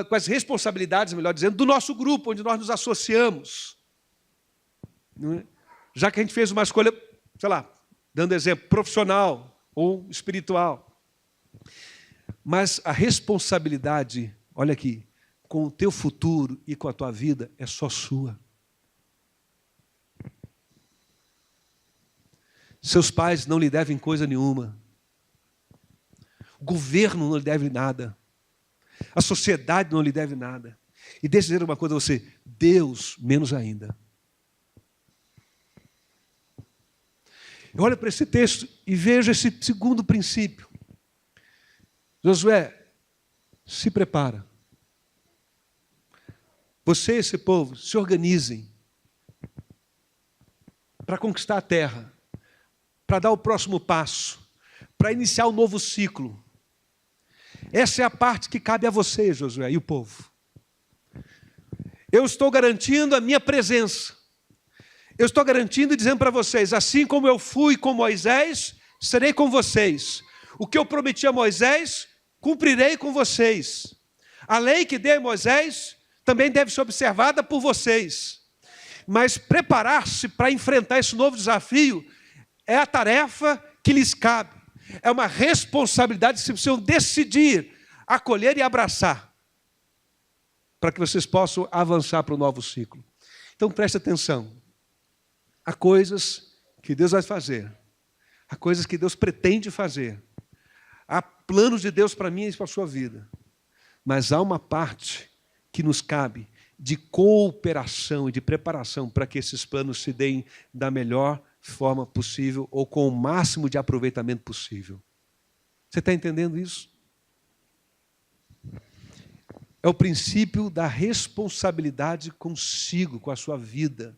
com as responsabilidades, melhor dizendo, do nosso grupo, onde nós nos associamos. Não é? Já que a gente fez uma escolha, sei lá, dando exemplo, profissional ou espiritual. Mas a responsabilidade, olha aqui, com o teu futuro e com a tua vida é só sua. Seus pais não lhe devem coisa nenhuma. O governo não lhe deve nada. A sociedade não lhe deve nada. E deixa eu dizer uma coisa a você, Deus menos ainda. Eu olho para esse texto e vejo esse segundo princípio. Josué, se prepara. Você e esse povo se organizem para conquistar a terra, para dar o próximo passo, para iniciar um novo ciclo. Essa é a parte que cabe a você, Josué, e o povo. Eu estou garantindo a minha presença. Eu estou garantindo e dizendo para vocês, assim como eu fui com Moisés, serei com vocês. O que eu prometi a Moisés, cumprirei com vocês. A lei que dei a Moisés também deve ser observada por vocês. Mas preparar-se para enfrentar esse novo desafio é a tarefa que lhes cabe. É uma responsabilidade que vocês precisam decidir, acolher e abraçar, para que vocês possam avançar para o novo ciclo. Então preste atenção. Há coisas que Deus vai fazer. Há coisas que Deus pretende fazer. Há planos de Deus para mim e para a sua vida. Mas há uma parte que nos cabe de cooperação e de preparação para que esses planos se deem da melhor forma possível ou com o máximo de aproveitamento possível. Você está entendendo isso? É o princípio da responsabilidade consigo, com a sua vida.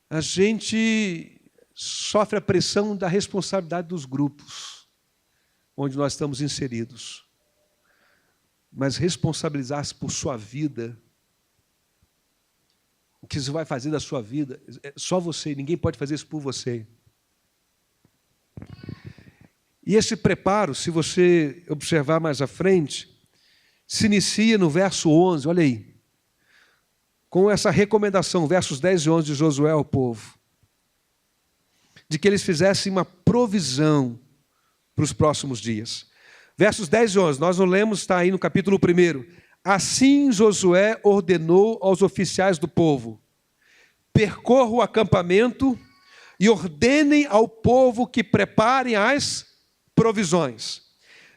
A gente sofre a pressão da responsabilidade dos grupos onde nós estamos inseridos. Mas responsabilizar-se por sua vida, o que você vai fazer da sua vida, é só você, ninguém pode fazer isso por você. E esse preparo, se você observar mais à frente, se inicia no verso 11, olha aí, com essa recomendação, versos 10 e 11 de Josué ao povo, de que eles fizessem uma provisão para os próximos dias. Versos 10 e 11, nós não lemos, está aí no capítulo 1. Assim Josué ordenou aos oficiais do povo: percorram o acampamento e ordenem ao povo que preparem as provisões.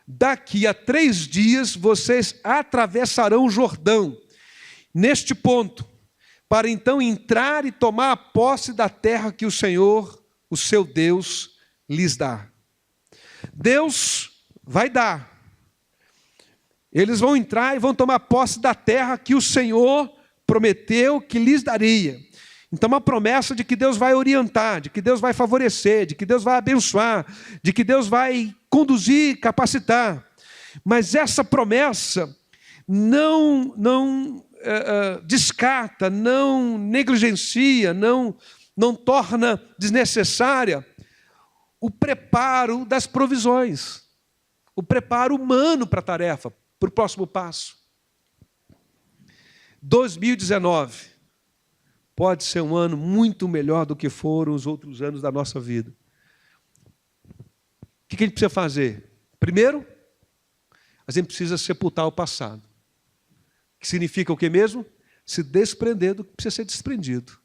Daqui a 3 dias vocês atravessarão o Jordão, neste ponto, para então entrar e tomar a posse da terra que o Senhor, o seu Deus, lhes dá. Deus vai dar. Eles vão entrar e vão tomar posse da terra que o Senhor prometeu que lhes daria. Então, uma promessa de que Deus vai orientar, de que Deus vai favorecer, de que Deus vai abençoar, de que Deus vai conduzir, capacitar. Mas essa promessa não descarta, não negligencia, não torna desnecessária o preparo das provisões, o preparo humano para a tarefa, para o próximo passo. 2019 pode ser um ano muito melhor do que foram os outros anos da nossa vida. O que a gente precisa fazer? Primeiro, a gente precisa sepultar o passado. Que significa o que mesmo? Se desprender do que precisa ser desprendido.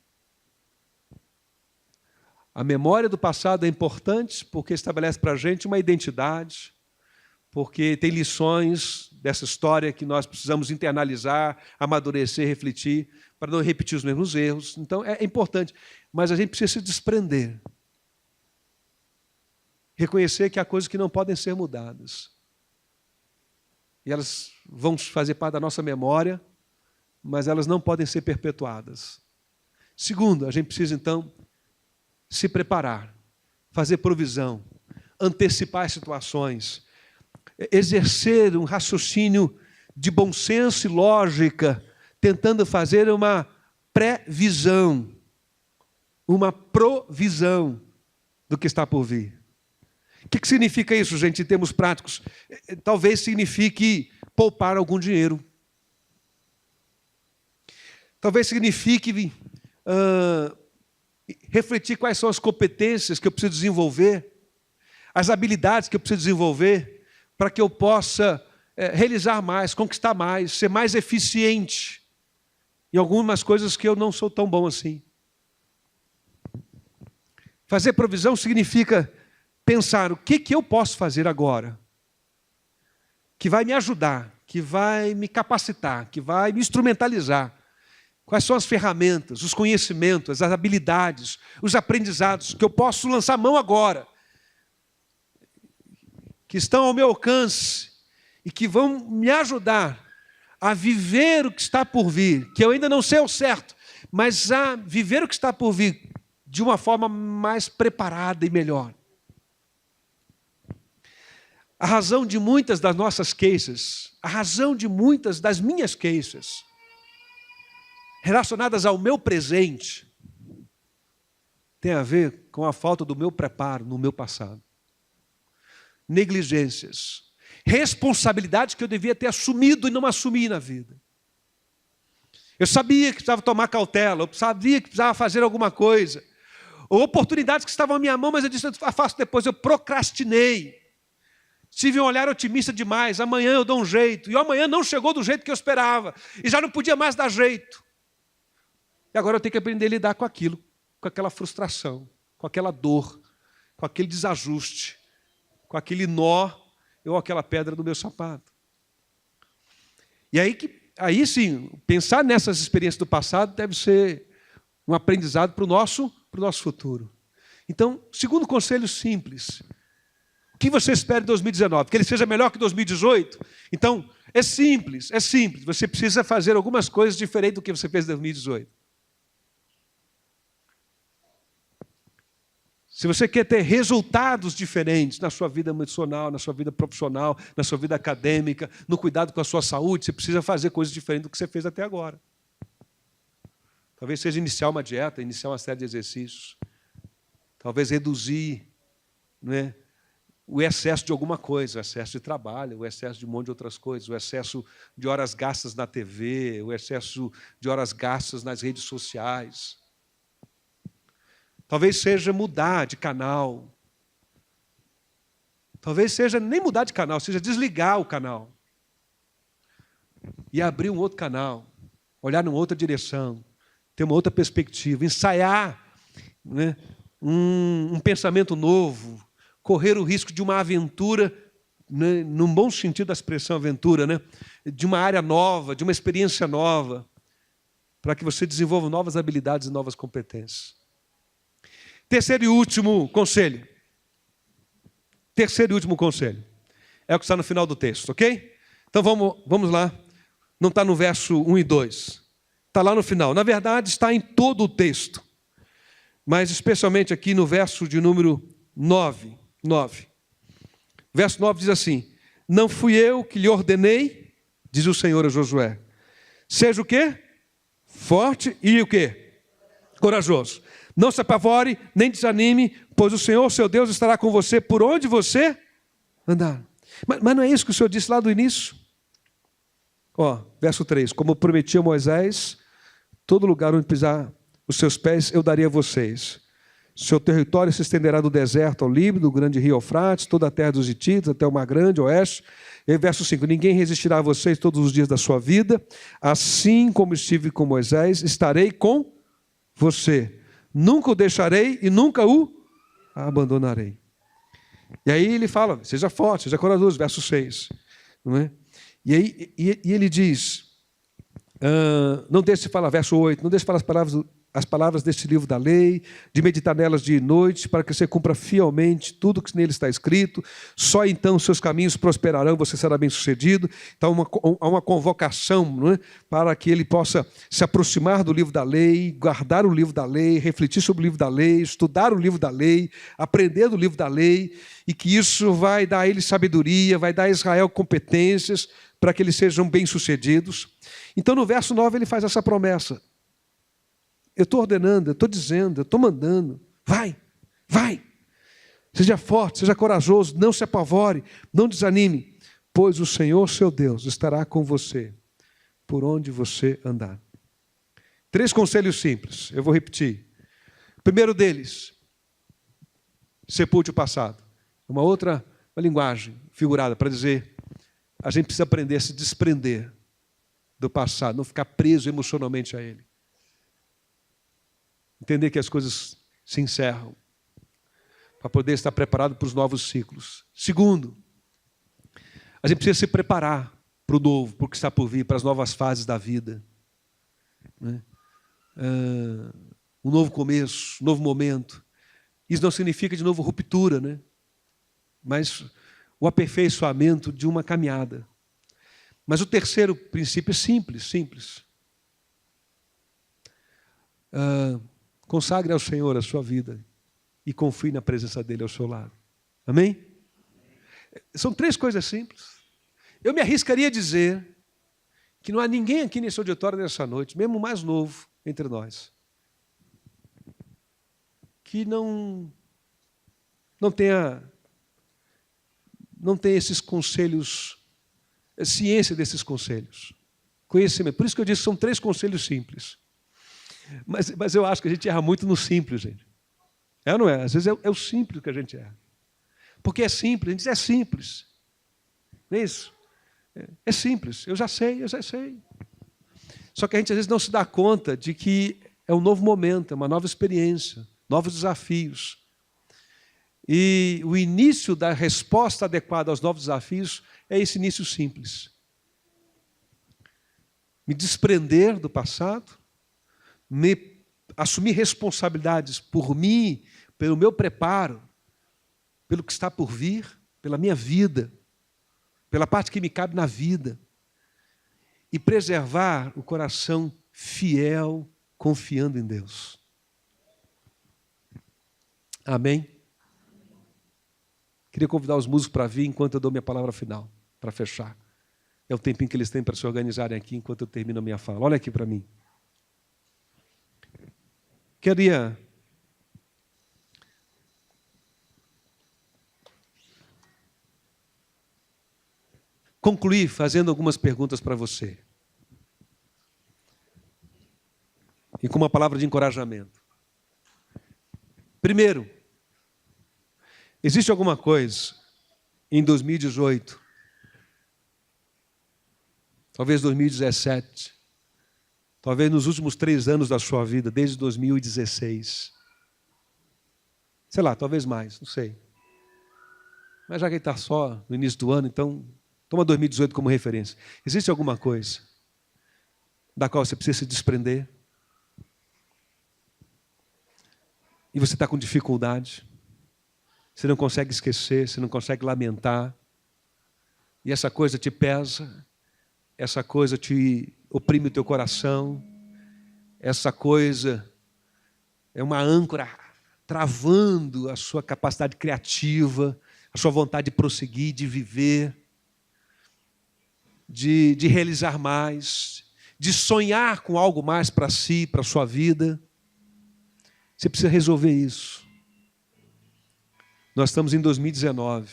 A memória do passado é importante porque estabelece para a gente uma identidade, porque tem lições dessa história que nós precisamos internalizar, amadurecer, refletir, para não repetir os mesmos erros. Então, é importante, mas a gente precisa se desprender. Reconhecer que há coisas que não podem ser mudadas. E elas vão fazer parte da nossa memória, mas elas não podem ser perpetuadas. Segundo, a gente precisa, então, se preparar, fazer provisão, antecipar as situações, exercer um raciocínio de bom senso e lógica, tentando fazer uma previsão, uma provisão do que está por vir. O que significa isso, gente, em termos práticos? Talvez signifique poupar algum dinheiro. Talvez signifique refletir quais são as competências que eu preciso desenvolver, as habilidades que eu preciso desenvolver, para que eu possa realizar mais, conquistar mais, ser mais eficiente em algumas coisas que eu não sou tão bom assim. Fazer provisão significa pensar o que eu posso fazer agora, que vai me ajudar, que vai me capacitar, que vai me instrumentalizar. Quais são as ferramentas, os conhecimentos, as habilidades, os aprendizados que eu posso lançar mão agora, que estão ao meu alcance e que vão me ajudar a viver o que está por vir, que eu ainda não sei ao certo, mas a viver o que está por vir de uma forma mais preparada e melhor. A razão de muitas das nossas queixas, a razão de muitas das minhas queixas, relacionadas ao meu presente, tem a ver com a falta do meu preparo no meu passado. Negligências, responsabilidades que eu devia ter assumido e não assumi na vida. Eu sabia que precisava tomar cautela, eu sabia que precisava fazer alguma coisa, ou oportunidades que estavam à minha mão, mas eu disse, eu faço depois, eu procrastinei. Tive um olhar otimista demais, amanhã eu dou um jeito, e o amanhã não chegou do jeito que eu esperava, e já não podia mais dar jeito. E agora eu tenho que aprender a lidar com aquilo, com aquela frustração, com aquela dor, com aquele desajuste, com aquele nó, ou aquela pedra do meu sapato. E aí sim, pensar nessas experiências do passado deve ser um aprendizado para o nosso futuro. Então, segundo conselho simples, o que você espera de 2019? Que ele seja melhor que 2018? Então, é simples. Você precisa fazer algumas coisas diferentes do que você fez em 2018. Se você quer ter resultados diferentes na sua vida emocional, na sua vida profissional, na sua vida acadêmica, no cuidado com a sua saúde, você precisa fazer coisas diferentes do que você fez até agora. Talvez seja iniciar uma dieta, iniciar uma série de exercícios. Talvez reduzir, né, o excesso de alguma coisa, o excesso de trabalho, o excesso de um monte de outras coisas, o excesso de horas gastas na TV, o excesso de horas gastas nas redes sociais. Talvez seja mudar de canal. Talvez seja nem mudar de canal, seja desligar o canal. E abrir um outro canal, olhar numa outra direção, ter uma outra perspectiva, ensaiar, né, um pensamento novo, correr o risco de uma aventura, né, no bom sentido da expressão aventura, né, de uma área nova, de uma experiência nova, para que você desenvolva novas habilidades e novas competências. Terceiro e último conselho. Terceiro e último conselho. É o que está no final do texto, ok? Então vamos lá. Não está no verso 1 e 2. Está lá no final. Na verdade, está em todo o texto. Mas especialmente aqui no verso de número 9. Verso 9 diz assim: não fui eu que lhe ordenei, diz o Senhor a Josué. Seja o quê? Forte e o quê? Corajoso. Não se apavore, nem desanime, pois o Senhor, seu Deus, estará com você por onde você andar. Mas não é isso que o Senhor disse lá do início? Verso 3. Como prometi a Moisés, todo lugar onde pisar os seus pés, eu darei a vocês. Seu território se estenderá do deserto ao Líbano, do grande rio Eufrates, toda a terra dos hititas, até o mar grande, oeste. E verso 5. Ninguém resistirá a vocês todos os dias da sua vida. Assim como estive com Moisés, estarei com você. Nunca o deixarei e nunca o abandonarei. E aí ele fala, seja forte, seja corajoso, verso 6. Não é? E aí ele diz, não deixe de falar, verso 8, não deixe de falar as palavras deste livro da lei, de meditar nelas dia e noite, para que você cumpra fielmente tudo que nele está escrito. Só então seus caminhos prosperarão, você será bem-sucedido. Então há uma convocação, não é? Para que ele possa se aproximar do livro da lei, guardar o livro da lei, refletir sobre o livro da lei, estudar o livro da lei, aprender do livro da lei, e que isso vai dar a ele sabedoria, vai dar a Israel competências para que eles sejam bem-sucedidos. Então, no verso 9, ele faz essa promessa. Eu estou ordenando, eu estou dizendo, eu estou mandando. Vai, vai. Seja forte, seja corajoso, não se apavore, não desanime, pois o Senhor, seu Deus, estará com você por onde você andar. 3 conselhos simples, eu vou repetir. O primeiro deles, sepulte o passado. Uma linguagem figurada para dizer, a gente precisa aprender a se desprender do passado, não ficar preso emocionalmente a ele. Entender que as coisas se encerram, para poder estar preparado para os novos ciclos. Segundo, a gente precisa se preparar para o novo, para o que está por vir, para as novas fases da vida. Um novo começo, um novo momento. Isso não significa, de novo, ruptura, né? Mas o aperfeiçoamento de uma caminhada. Mas o terceiro princípio é simples. Consagre ao Senhor a sua vida e confie na presença dele ao seu lado. Amém? São 3 coisas simples. Eu me arriscaria a dizer que não há ninguém aqui nesse auditório nessa noite, mesmo o mais novo entre nós, que não tenha esses conselhos, a ciência desses conselhos, conhecimento. Por isso que eu disse que são 3 conselhos simples. Mas eu acho que a gente erra muito no simples, gente. É ou não é? Às vezes é o simples que a gente erra. Porque é simples, a gente diz é simples. Não é isso? É simples, eu já sei. Só que a gente às vezes não se dá conta de que é um novo momento, é uma nova experiência, novos desafios. E o início da resposta adequada aos novos desafios é esse início simples. Me desprender do passado, assumir responsabilidades por mim, pelo meu preparo, pelo que está por vir, pela minha vida, pela parte que me cabe na vida, e preservar o coração fiel, confiando em Deus. Amém? Queria convidar os músicos para vir enquanto eu dou minha palavra final, para fechar. É o tempinho que eles têm para se organizarem aqui enquanto eu termino a minha fala. Olha aqui para mim. Queria concluir fazendo algumas perguntas para você. E com uma palavra de encorajamento. Primeiro, existe alguma coisa em 2018, talvez 2017, talvez nos últimos 3 anos da sua vida, desde 2016. Sei lá, talvez mais, não sei. Mas já que ele está só no início do ano, então toma 2018 como referência. Existe alguma coisa da qual você precisa se desprender? E você está com dificuldade? Você não consegue esquecer, você não consegue lamentar? E essa coisa te pesa? Essa coisa te oprime o teu coração? Essa coisa é uma âncora travando a sua capacidade criativa, a sua vontade de prosseguir, de viver, de realizar mais, de sonhar com algo mais para si, para a sua vida. Você precisa resolver isso. Nós estamos em 2019.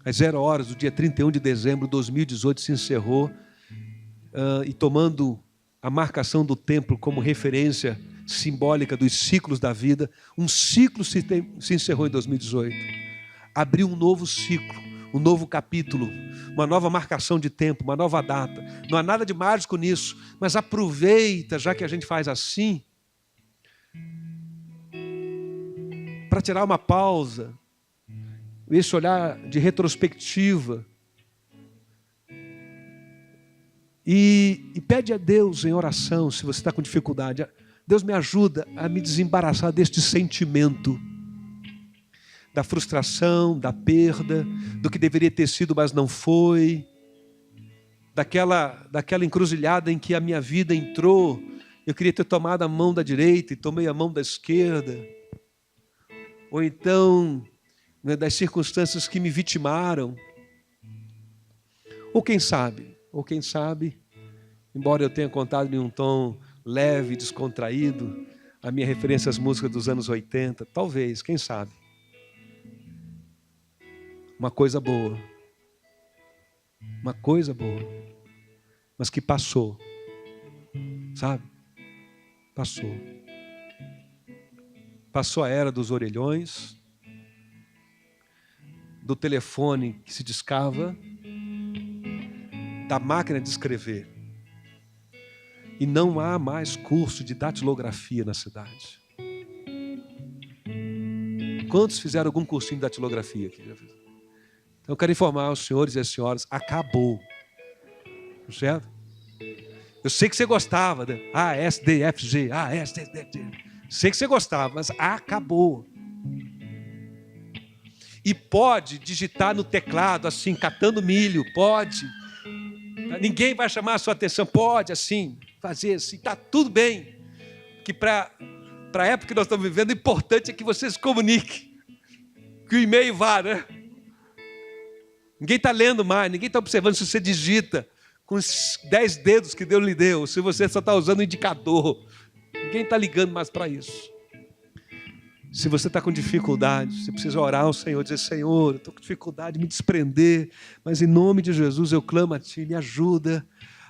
Às 0 horas do dia 31 de dezembro de 2018 se encerrou, e tomando a marcação do tempo como referência simbólica dos ciclos da vida, um ciclo se encerrou em 2018. Abriu um novo ciclo, um novo capítulo, uma nova marcação de tempo, uma nova data. Não há nada de mágico nisso, mas aproveita, já que a gente faz assim, para tirar uma pausa, esse olhar de retrospectiva, e pede a Deus em oração, se você está com dificuldade, Deus me ajuda a me desembaraçar deste sentimento, da frustração, da perda, do que deveria ter sido, mas não foi, daquela encruzilhada em que a minha vida entrou, eu queria ter tomado a mão da direita e tomei a mão da esquerda, ou então das circunstâncias que me vitimaram, Ou quem sabe, embora eu tenha contado em um tom leve, descontraído, a minha referência às músicas dos anos 80, talvez, quem sabe. Uma coisa boa, mas que passou, sabe? Passou a era dos orelhões, do telefone que se discava, da máquina de escrever. E não há mais curso de datilografia na cidade. Quantos fizeram algum cursinho de datilografia aqui? Então eu quero informar os senhores e as senhoras, acabou. Certo? Eu sei que você gostava, né? A, S, D, F, G, A, S, D, F, G. Sei que você gostava, mas acabou. E pode digitar no teclado assim, catando milho, pode. Ninguém vai chamar a sua atenção, pode assim, fazer assim, está tudo bem. Que para a época que nós estamos vivendo, o importante é que você se comunique. Que o e-mail vá, né? Ninguém está lendo mais, ninguém está observando se você digita com os 10 dedos que Deus lhe deu, se você só está usando o indicador. Ninguém está ligando mais para isso. Se você está com dificuldade, você precisa orar ao Senhor, dizer, Senhor, eu estou com dificuldade de me desprender, mas em nome de Jesus eu clamo a Ti, me ajuda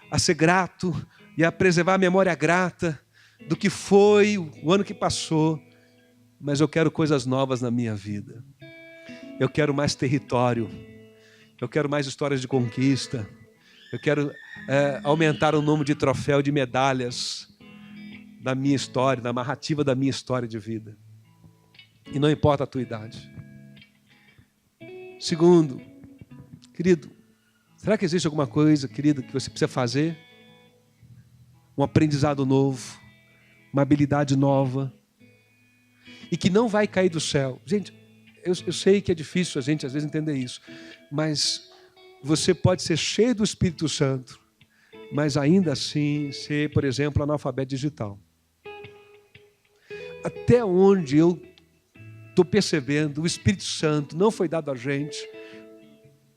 a ser grato e a preservar a memória grata do que foi o ano que passou, mas eu quero coisas novas na minha vida. Eu quero mais território, eu quero mais histórias de conquista, eu quero aumentar o número de troféus, de medalhas da minha história, da narrativa da minha história de vida. E não importa a tua idade. Segundo, querido, será que existe alguma coisa, querido, que você precisa fazer? Um aprendizado novo, uma habilidade nova, e que não vai cair do céu. Gente, eu sei que é difícil a gente às vezes entender isso, mas você pode ser cheio do Espírito Santo, mas ainda assim ser, por exemplo, analfabeto digital. Até onde eu estou percebendo, o Espírito Santo não foi dado a gente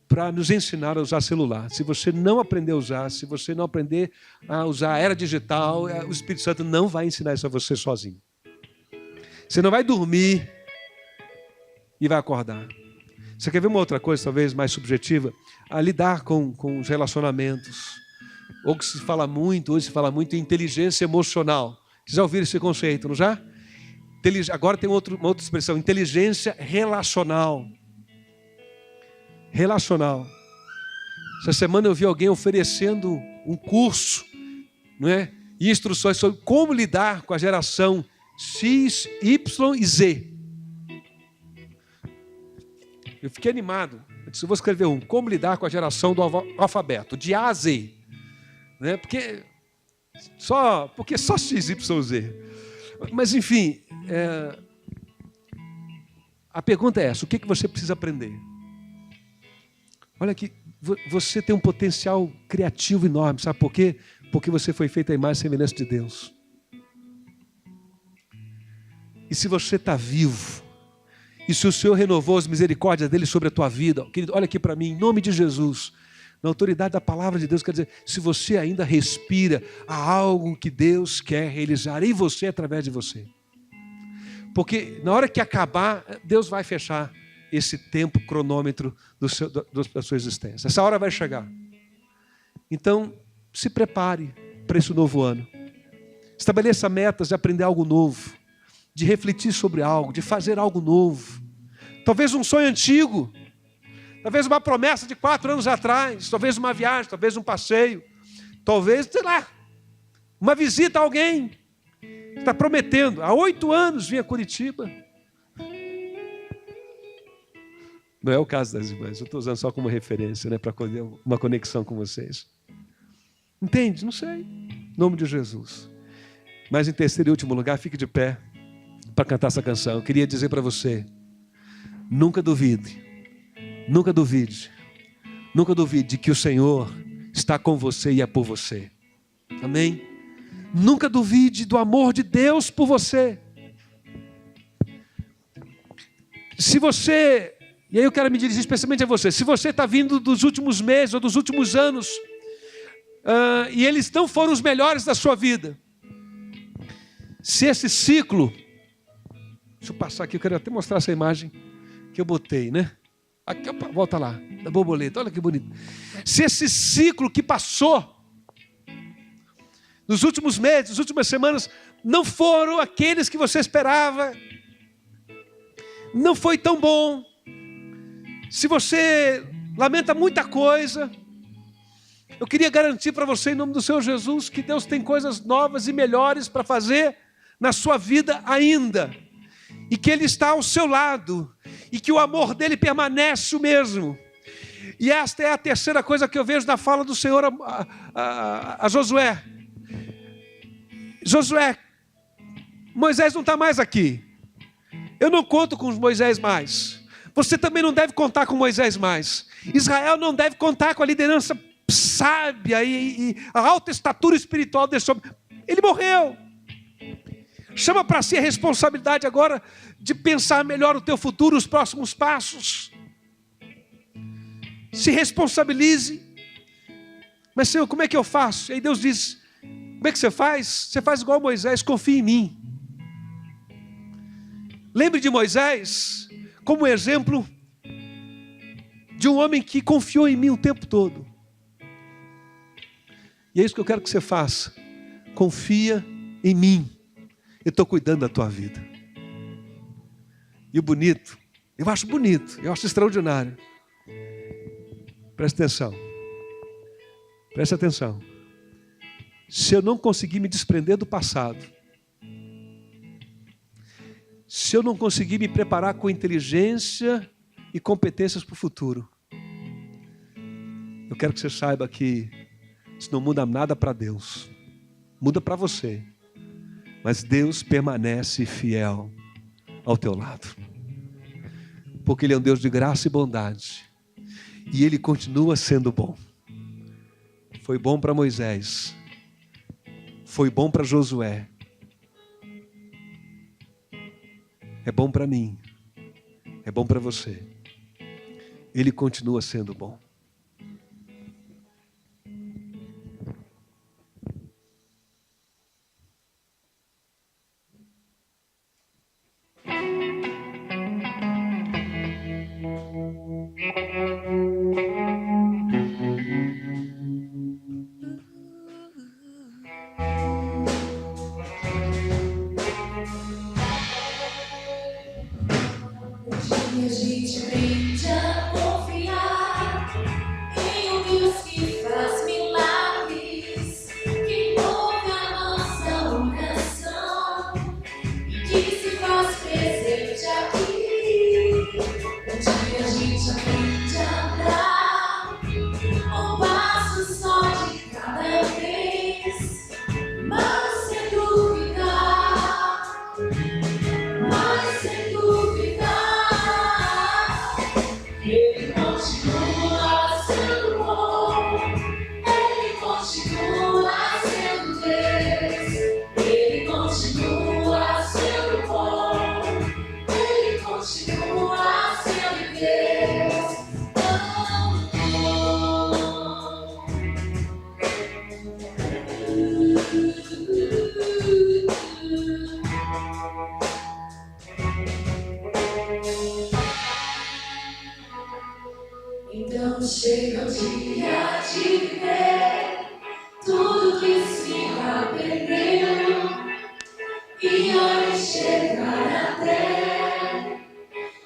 para nos ensinar a usar celular. Se você não aprender a usar, se você não aprender a usar a era digital, o Espírito Santo não vai ensinar isso a você sozinho. Você não vai dormir e vai acordar. Você quer ver uma outra coisa, talvez mais subjetiva? A lidar com os relacionamentos. Ou que se fala muito, hoje se fala muito em inteligência emocional. Vocês já ouviram esse conceito, não já? Agora tem uma outra expressão, inteligência relacional. Relacional. Essa semana eu vi alguém oferecendo um curso, não é? E instruções sobre como lidar com a geração X, Y e Z. Eu fiquei animado. Eu disse, eu vou escrever como lidar com a geração do alfabeto, de A a Z. Né? Porque só X, Y, Z. Mas, enfim, a pergunta é essa, o que você precisa aprender? Olha aqui, você tem um potencial criativo enorme, sabe por quê? Porque você foi feito à imagem e semelhança de Deus. E se você está vivo, e se o Senhor renovou as misericórdias dele sobre a tua vida, querido, olha aqui para mim, em nome de Jesus, na autoridade da palavra de Deus, quer dizer, se você ainda respira, há algo que Deus quer realizar em você, através de você. Porque na hora que acabar, Deus vai fechar esse tempo, cronômetro da sua existência. Essa hora vai chegar. Então, se prepare para esse novo ano. Estabeleça metas de aprender algo novo, de refletir sobre algo, de fazer algo novo. Talvez um sonho antigo, talvez uma promessa de 4 anos atrás, talvez uma viagem, talvez um passeio, talvez, sei lá, uma visita a alguém. Está prometendo, há 8 anos vim a Curitiba. Não é o caso das irmãs, eu estou usando só como referência, né, para uma conexão com vocês. Entende? Não sei. Em nome de Jesus. Mas em terceiro e último lugar, fique de pé para cantar essa canção. Eu queria dizer para você, nunca duvide que o Senhor está com você e é por você. Amém? Nunca duvide do amor de Deus por você. Se você E aí eu quero me dirigir especialmente a você. Se você está vindo dos últimos meses ou dos últimos anos, e eles não foram os melhores da sua vida, se esse ciclo... Deixa eu passar aqui, eu quero até mostrar essa imagem que eu botei, né? Aqui, opa, volta lá, da borboleta, olha que bonito. Se esse ciclo que passou nos últimos meses, nas últimas semanas, não foram aqueles que você esperava, não foi tão bom, se você lamenta muita coisa, eu queria garantir para você, em nome do Senhor Jesus, que Deus tem coisas novas e melhores para fazer na sua vida ainda, e que Ele está ao seu lado, e que o amor dEle permanece o mesmo. E esta é a terceira coisa que eu vejo na fala do Senhor a Josué. Josué, Moisés não está mais aqui. Eu não conto com Moisés mais. Você também não deve contar com Moisés mais. Israel não deve contar com a liderança sábia e a alta estatura espiritual desse homem. Ele morreu. Chama para si a responsabilidade agora de pensar melhor o teu futuro, os próximos passos. Se responsabilize. Mas, Senhor, como é que eu faço? E aí Deus diz, como é que você faz? Você faz igual Moisés, confia em mim. Lembre de Moisés como exemplo de um homem que confiou em mim o tempo todo. E é isso que eu quero que você faça. Confia em mim. Eu estou cuidando da tua vida. E o bonito, eu acho bonito, eu acho extraordinário. Presta atenção. Presta atenção. Se eu não conseguir me desprender do passado, se eu não conseguir me preparar com inteligência e competências para o futuro, eu quero que você saiba que isso não muda nada para Deus. Muda para você. Mas Deus permanece fiel ao teu lado. Porque Ele é um Deus de graça e bondade. E Ele continua sendo bom. Foi bom para Moisés. Foi bom para Josué. É bom para mim. É bom para você. Ele continua sendo bom. Então chega o dia de ver tudo que se aprendeu e hora de chegar até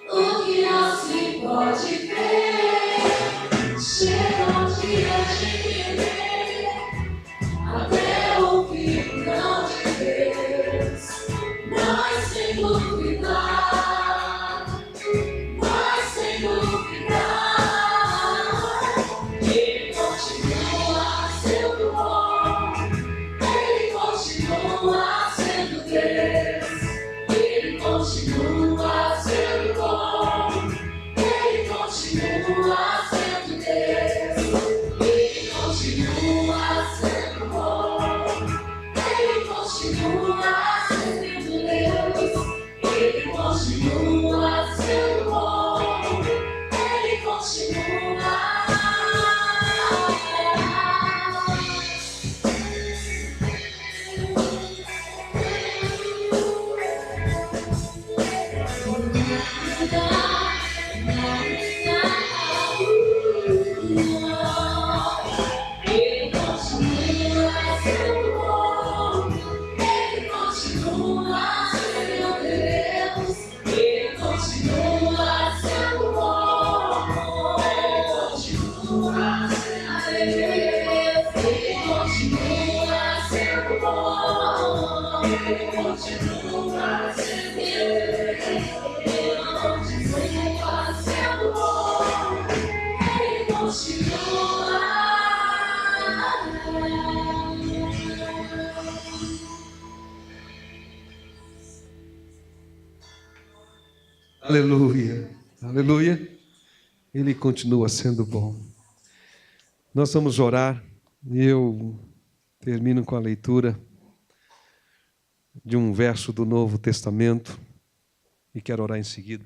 o que não se pode ver. Chega o dia de viver até ouvir o não de Deus, mas sem duvidar. continua sendo bom. Ele continua. Aleluia, aleluia. Ele continua sendo bom. Nós vamos orar e eu termino com a leitura de um verso do Novo Testamento e quero orar em seguida.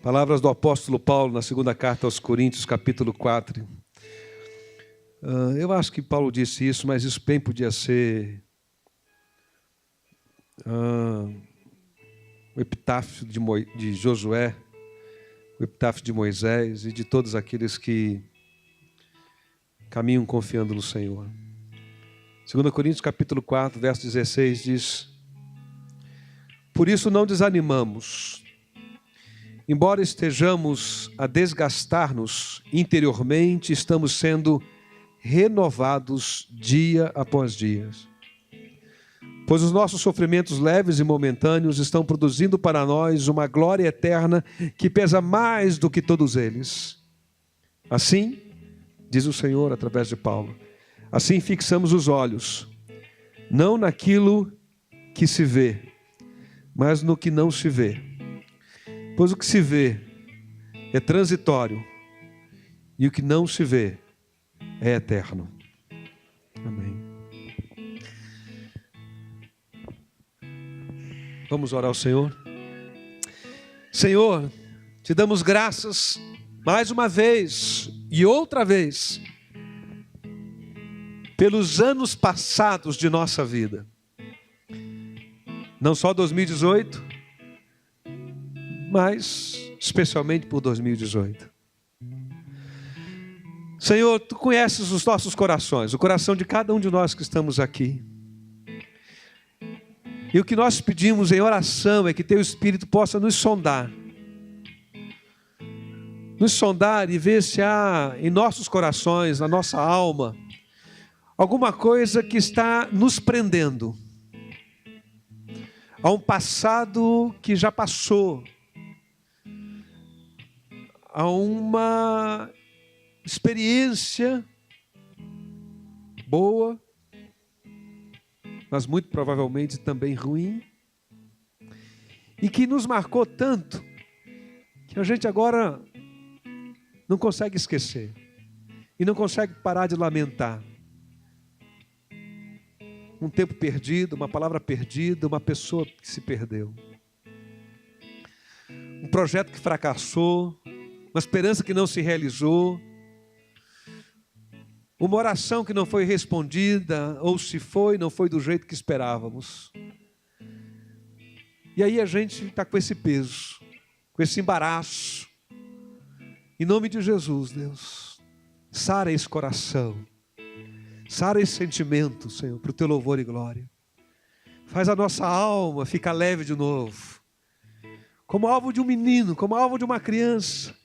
Palavras do apóstolo Paulo na segunda carta aos Coríntios, capítulo 4. Eu acho que Paulo disse isso, mas isso bem podia ser o epitáfio de Josué, o epitáfio de Moisés e de todos aqueles que caminham confiando no Senhor. 2 Coríntios capítulo 4, verso 16 diz: por isso não desanimamos, embora estejamos a desgastar-nos interiormente, estamos sendo renovados dia após dia. Pois os nossos sofrimentos leves e momentâneos estão produzindo para nós uma glória eterna que pesa mais do que todos eles. Assim, diz o Senhor através de Paulo, assim fixamos os olhos, não naquilo que se vê, mas no que não se vê. Pois o que se vê é transitório e o que não se vê é eterno. Amém. Vamos orar ao Senhor. Senhor, te damos graças mais uma vez e outra vez pelos anos passados de nossa vida. Não só 2018, mas especialmente por 2018. Senhor, tu conheces os nossos corações, o coração de cada um de nós que estamos aqui. E o que nós pedimos em oração é que teu Espírito possa nos sondar e ver se há em nossos corações, na nossa alma, alguma coisa que está nos prendendo a um passado que já passou, a uma experiência boa, mas muito provavelmente também ruim, e que nos marcou tanto que a gente agora não consegue esquecer e não consegue parar de lamentar. Um tempo perdido, uma palavra perdida, uma pessoa que se perdeu. Um projeto que fracassou, uma esperança que não se realizou, uma oração que não foi respondida, ou se foi, não foi do jeito que esperávamos. E aí a gente está com esse peso, com esse embaraço. Em nome de Jesus, Deus, sara esse coração, sara esse sentimento, Senhor, para o teu louvor e glória. Faz a nossa alma ficar leve de novo, como alvo de um menino, como alvo de uma criança,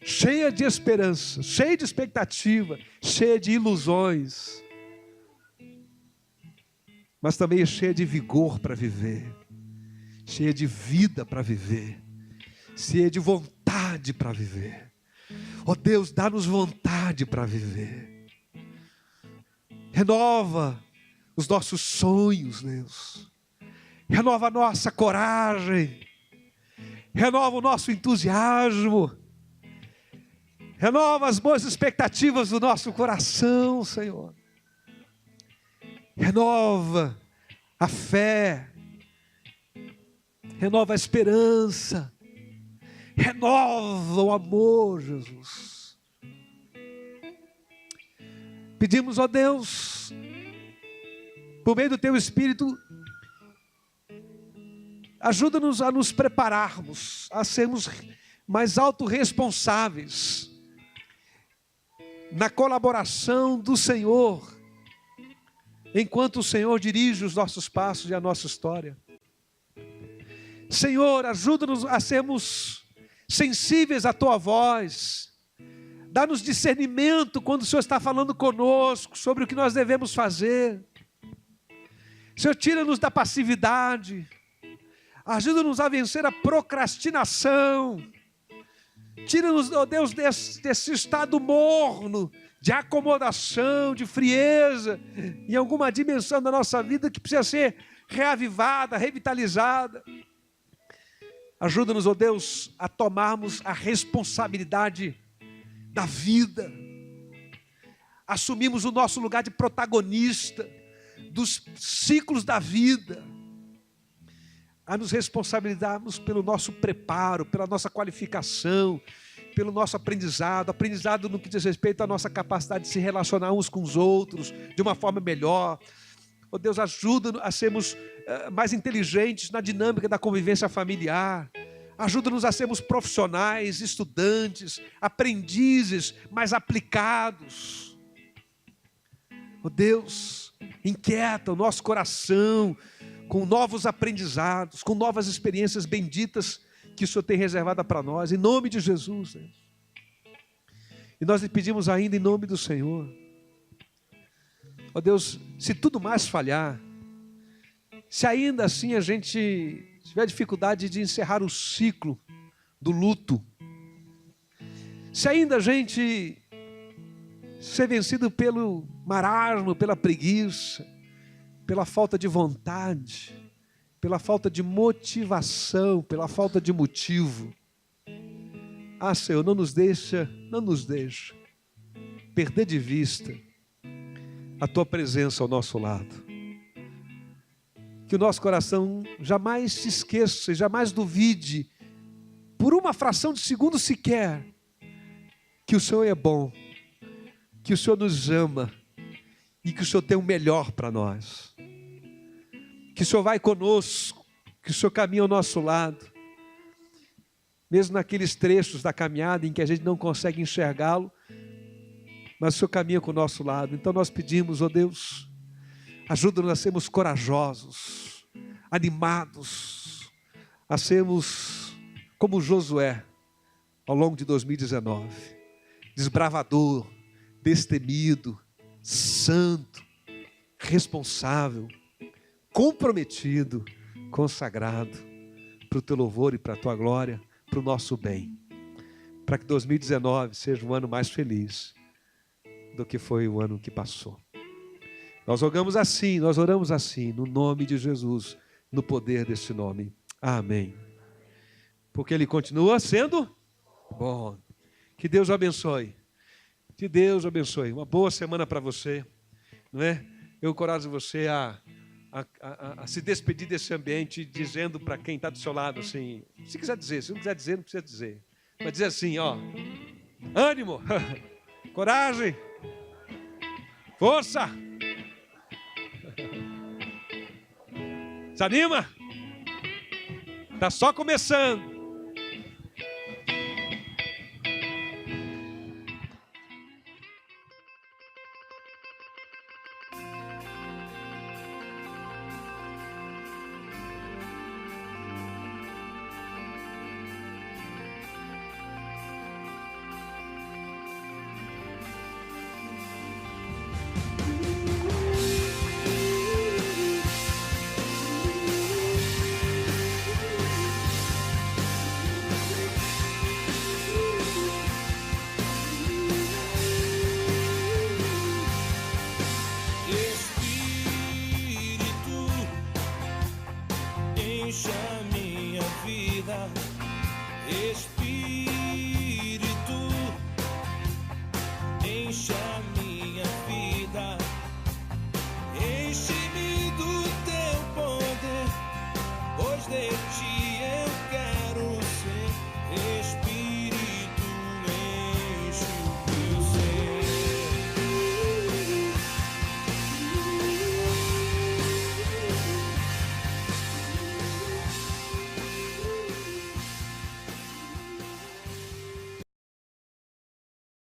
cheia de esperança, cheia de expectativa, cheia de ilusões, mas também cheia de vigor para viver, cheia de vida para viver, cheia de vontade para viver. Ó Deus, dá-nos vontade para viver. Renova os nossos sonhos, Deus. Renova a nossa coragem. Renova o nosso entusiasmo. Renova as boas expectativas do nosso coração, Senhor. Renova a fé. Renova a esperança. Renova o amor, Jesus. Pedimos, ó Deus, por meio do teu Espírito, ajuda-nos a nos prepararmos, a sermos mais autorresponsáveis na colaboração do Senhor, enquanto o Senhor dirige os nossos passos e a nossa história. Senhor, ajuda-nos a sermos sensíveis à tua voz, Dá-nos discernimento quando o Senhor está falando conosco sobre o que nós devemos fazer. Senhor, tira-nos da passividade. Ajuda-nos a vencer a procrastinação. Tira-nos, ó Deus, desse estado morno, de acomodação, de frieza, em alguma dimensão da nossa vida que precisa ser reavivada, revitalizada. Ajuda-nos, ó Deus, a tomarmos a responsabilidade da vida. Assumimos o nosso lugar de protagonista dos ciclos da vida. A nos responsabilizarmos pelo nosso preparo, pela nossa qualificação, pelo nosso aprendizado no que diz respeito à nossa capacidade de se relacionar uns com os outros de uma forma melhor. Oh Deus, ajuda-nos a sermos mais inteligentes na dinâmica da convivência familiar. Ajuda-nos a sermos profissionais, estudantes, aprendizes mais aplicados. Oh Deus, inquieta o nosso coração com novos aprendizados, com novas experiências benditas que o Senhor tem reservada para nós, em nome de Jesus. E nós lhe pedimos ainda em nome do Senhor. Ó Deus, se tudo mais falhar, se ainda assim a gente tiver dificuldade de encerrar o ciclo do luto, se ainda a gente ser vencido pelo marasmo, pela preguiça, pela falta de vontade, pela falta de motivação, pela falta de motivo. Ah, Senhor, não nos deixa perder de vista a Tua presença ao nosso lado. Que o nosso coração jamais se esqueça e jamais duvide, por uma fração de segundo sequer, que o Senhor é bom, que o Senhor nos ama e que o Senhor tem o melhor para nós. Que o Senhor vai conosco, que o Senhor caminha ao nosso lado, mesmo naqueles trechos da caminhada em que a gente não consegue enxergá-lo, mas o Senhor caminha com o nosso lado. Então nós pedimos, ó Deus, ajuda-nos a sermos corajosos, animados, a sermos como Josué ao longo de 2019, desbravador, destemido, santo, responsável, comprometido, consagrado para o Teu louvor e para a Tua glória, para o nosso bem, para que 2019 seja um ano mais feliz do que foi o ano que passou. Nós oramos assim, no nome de Jesus, no poder deste nome. Amém. Porque Ele continua sendo bom. Que Deus o abençoe. Que Deus o abençoe. Uma boa semana para você, não é? Eu encorajo você a se despedir desse ambiente, dizendo para quem está do seu lado assim, se quiser dizer, se não quiser dizer, não precisa dizer, mas dizer assim, ó, ânimo, coragem, força, se anima, está só começando.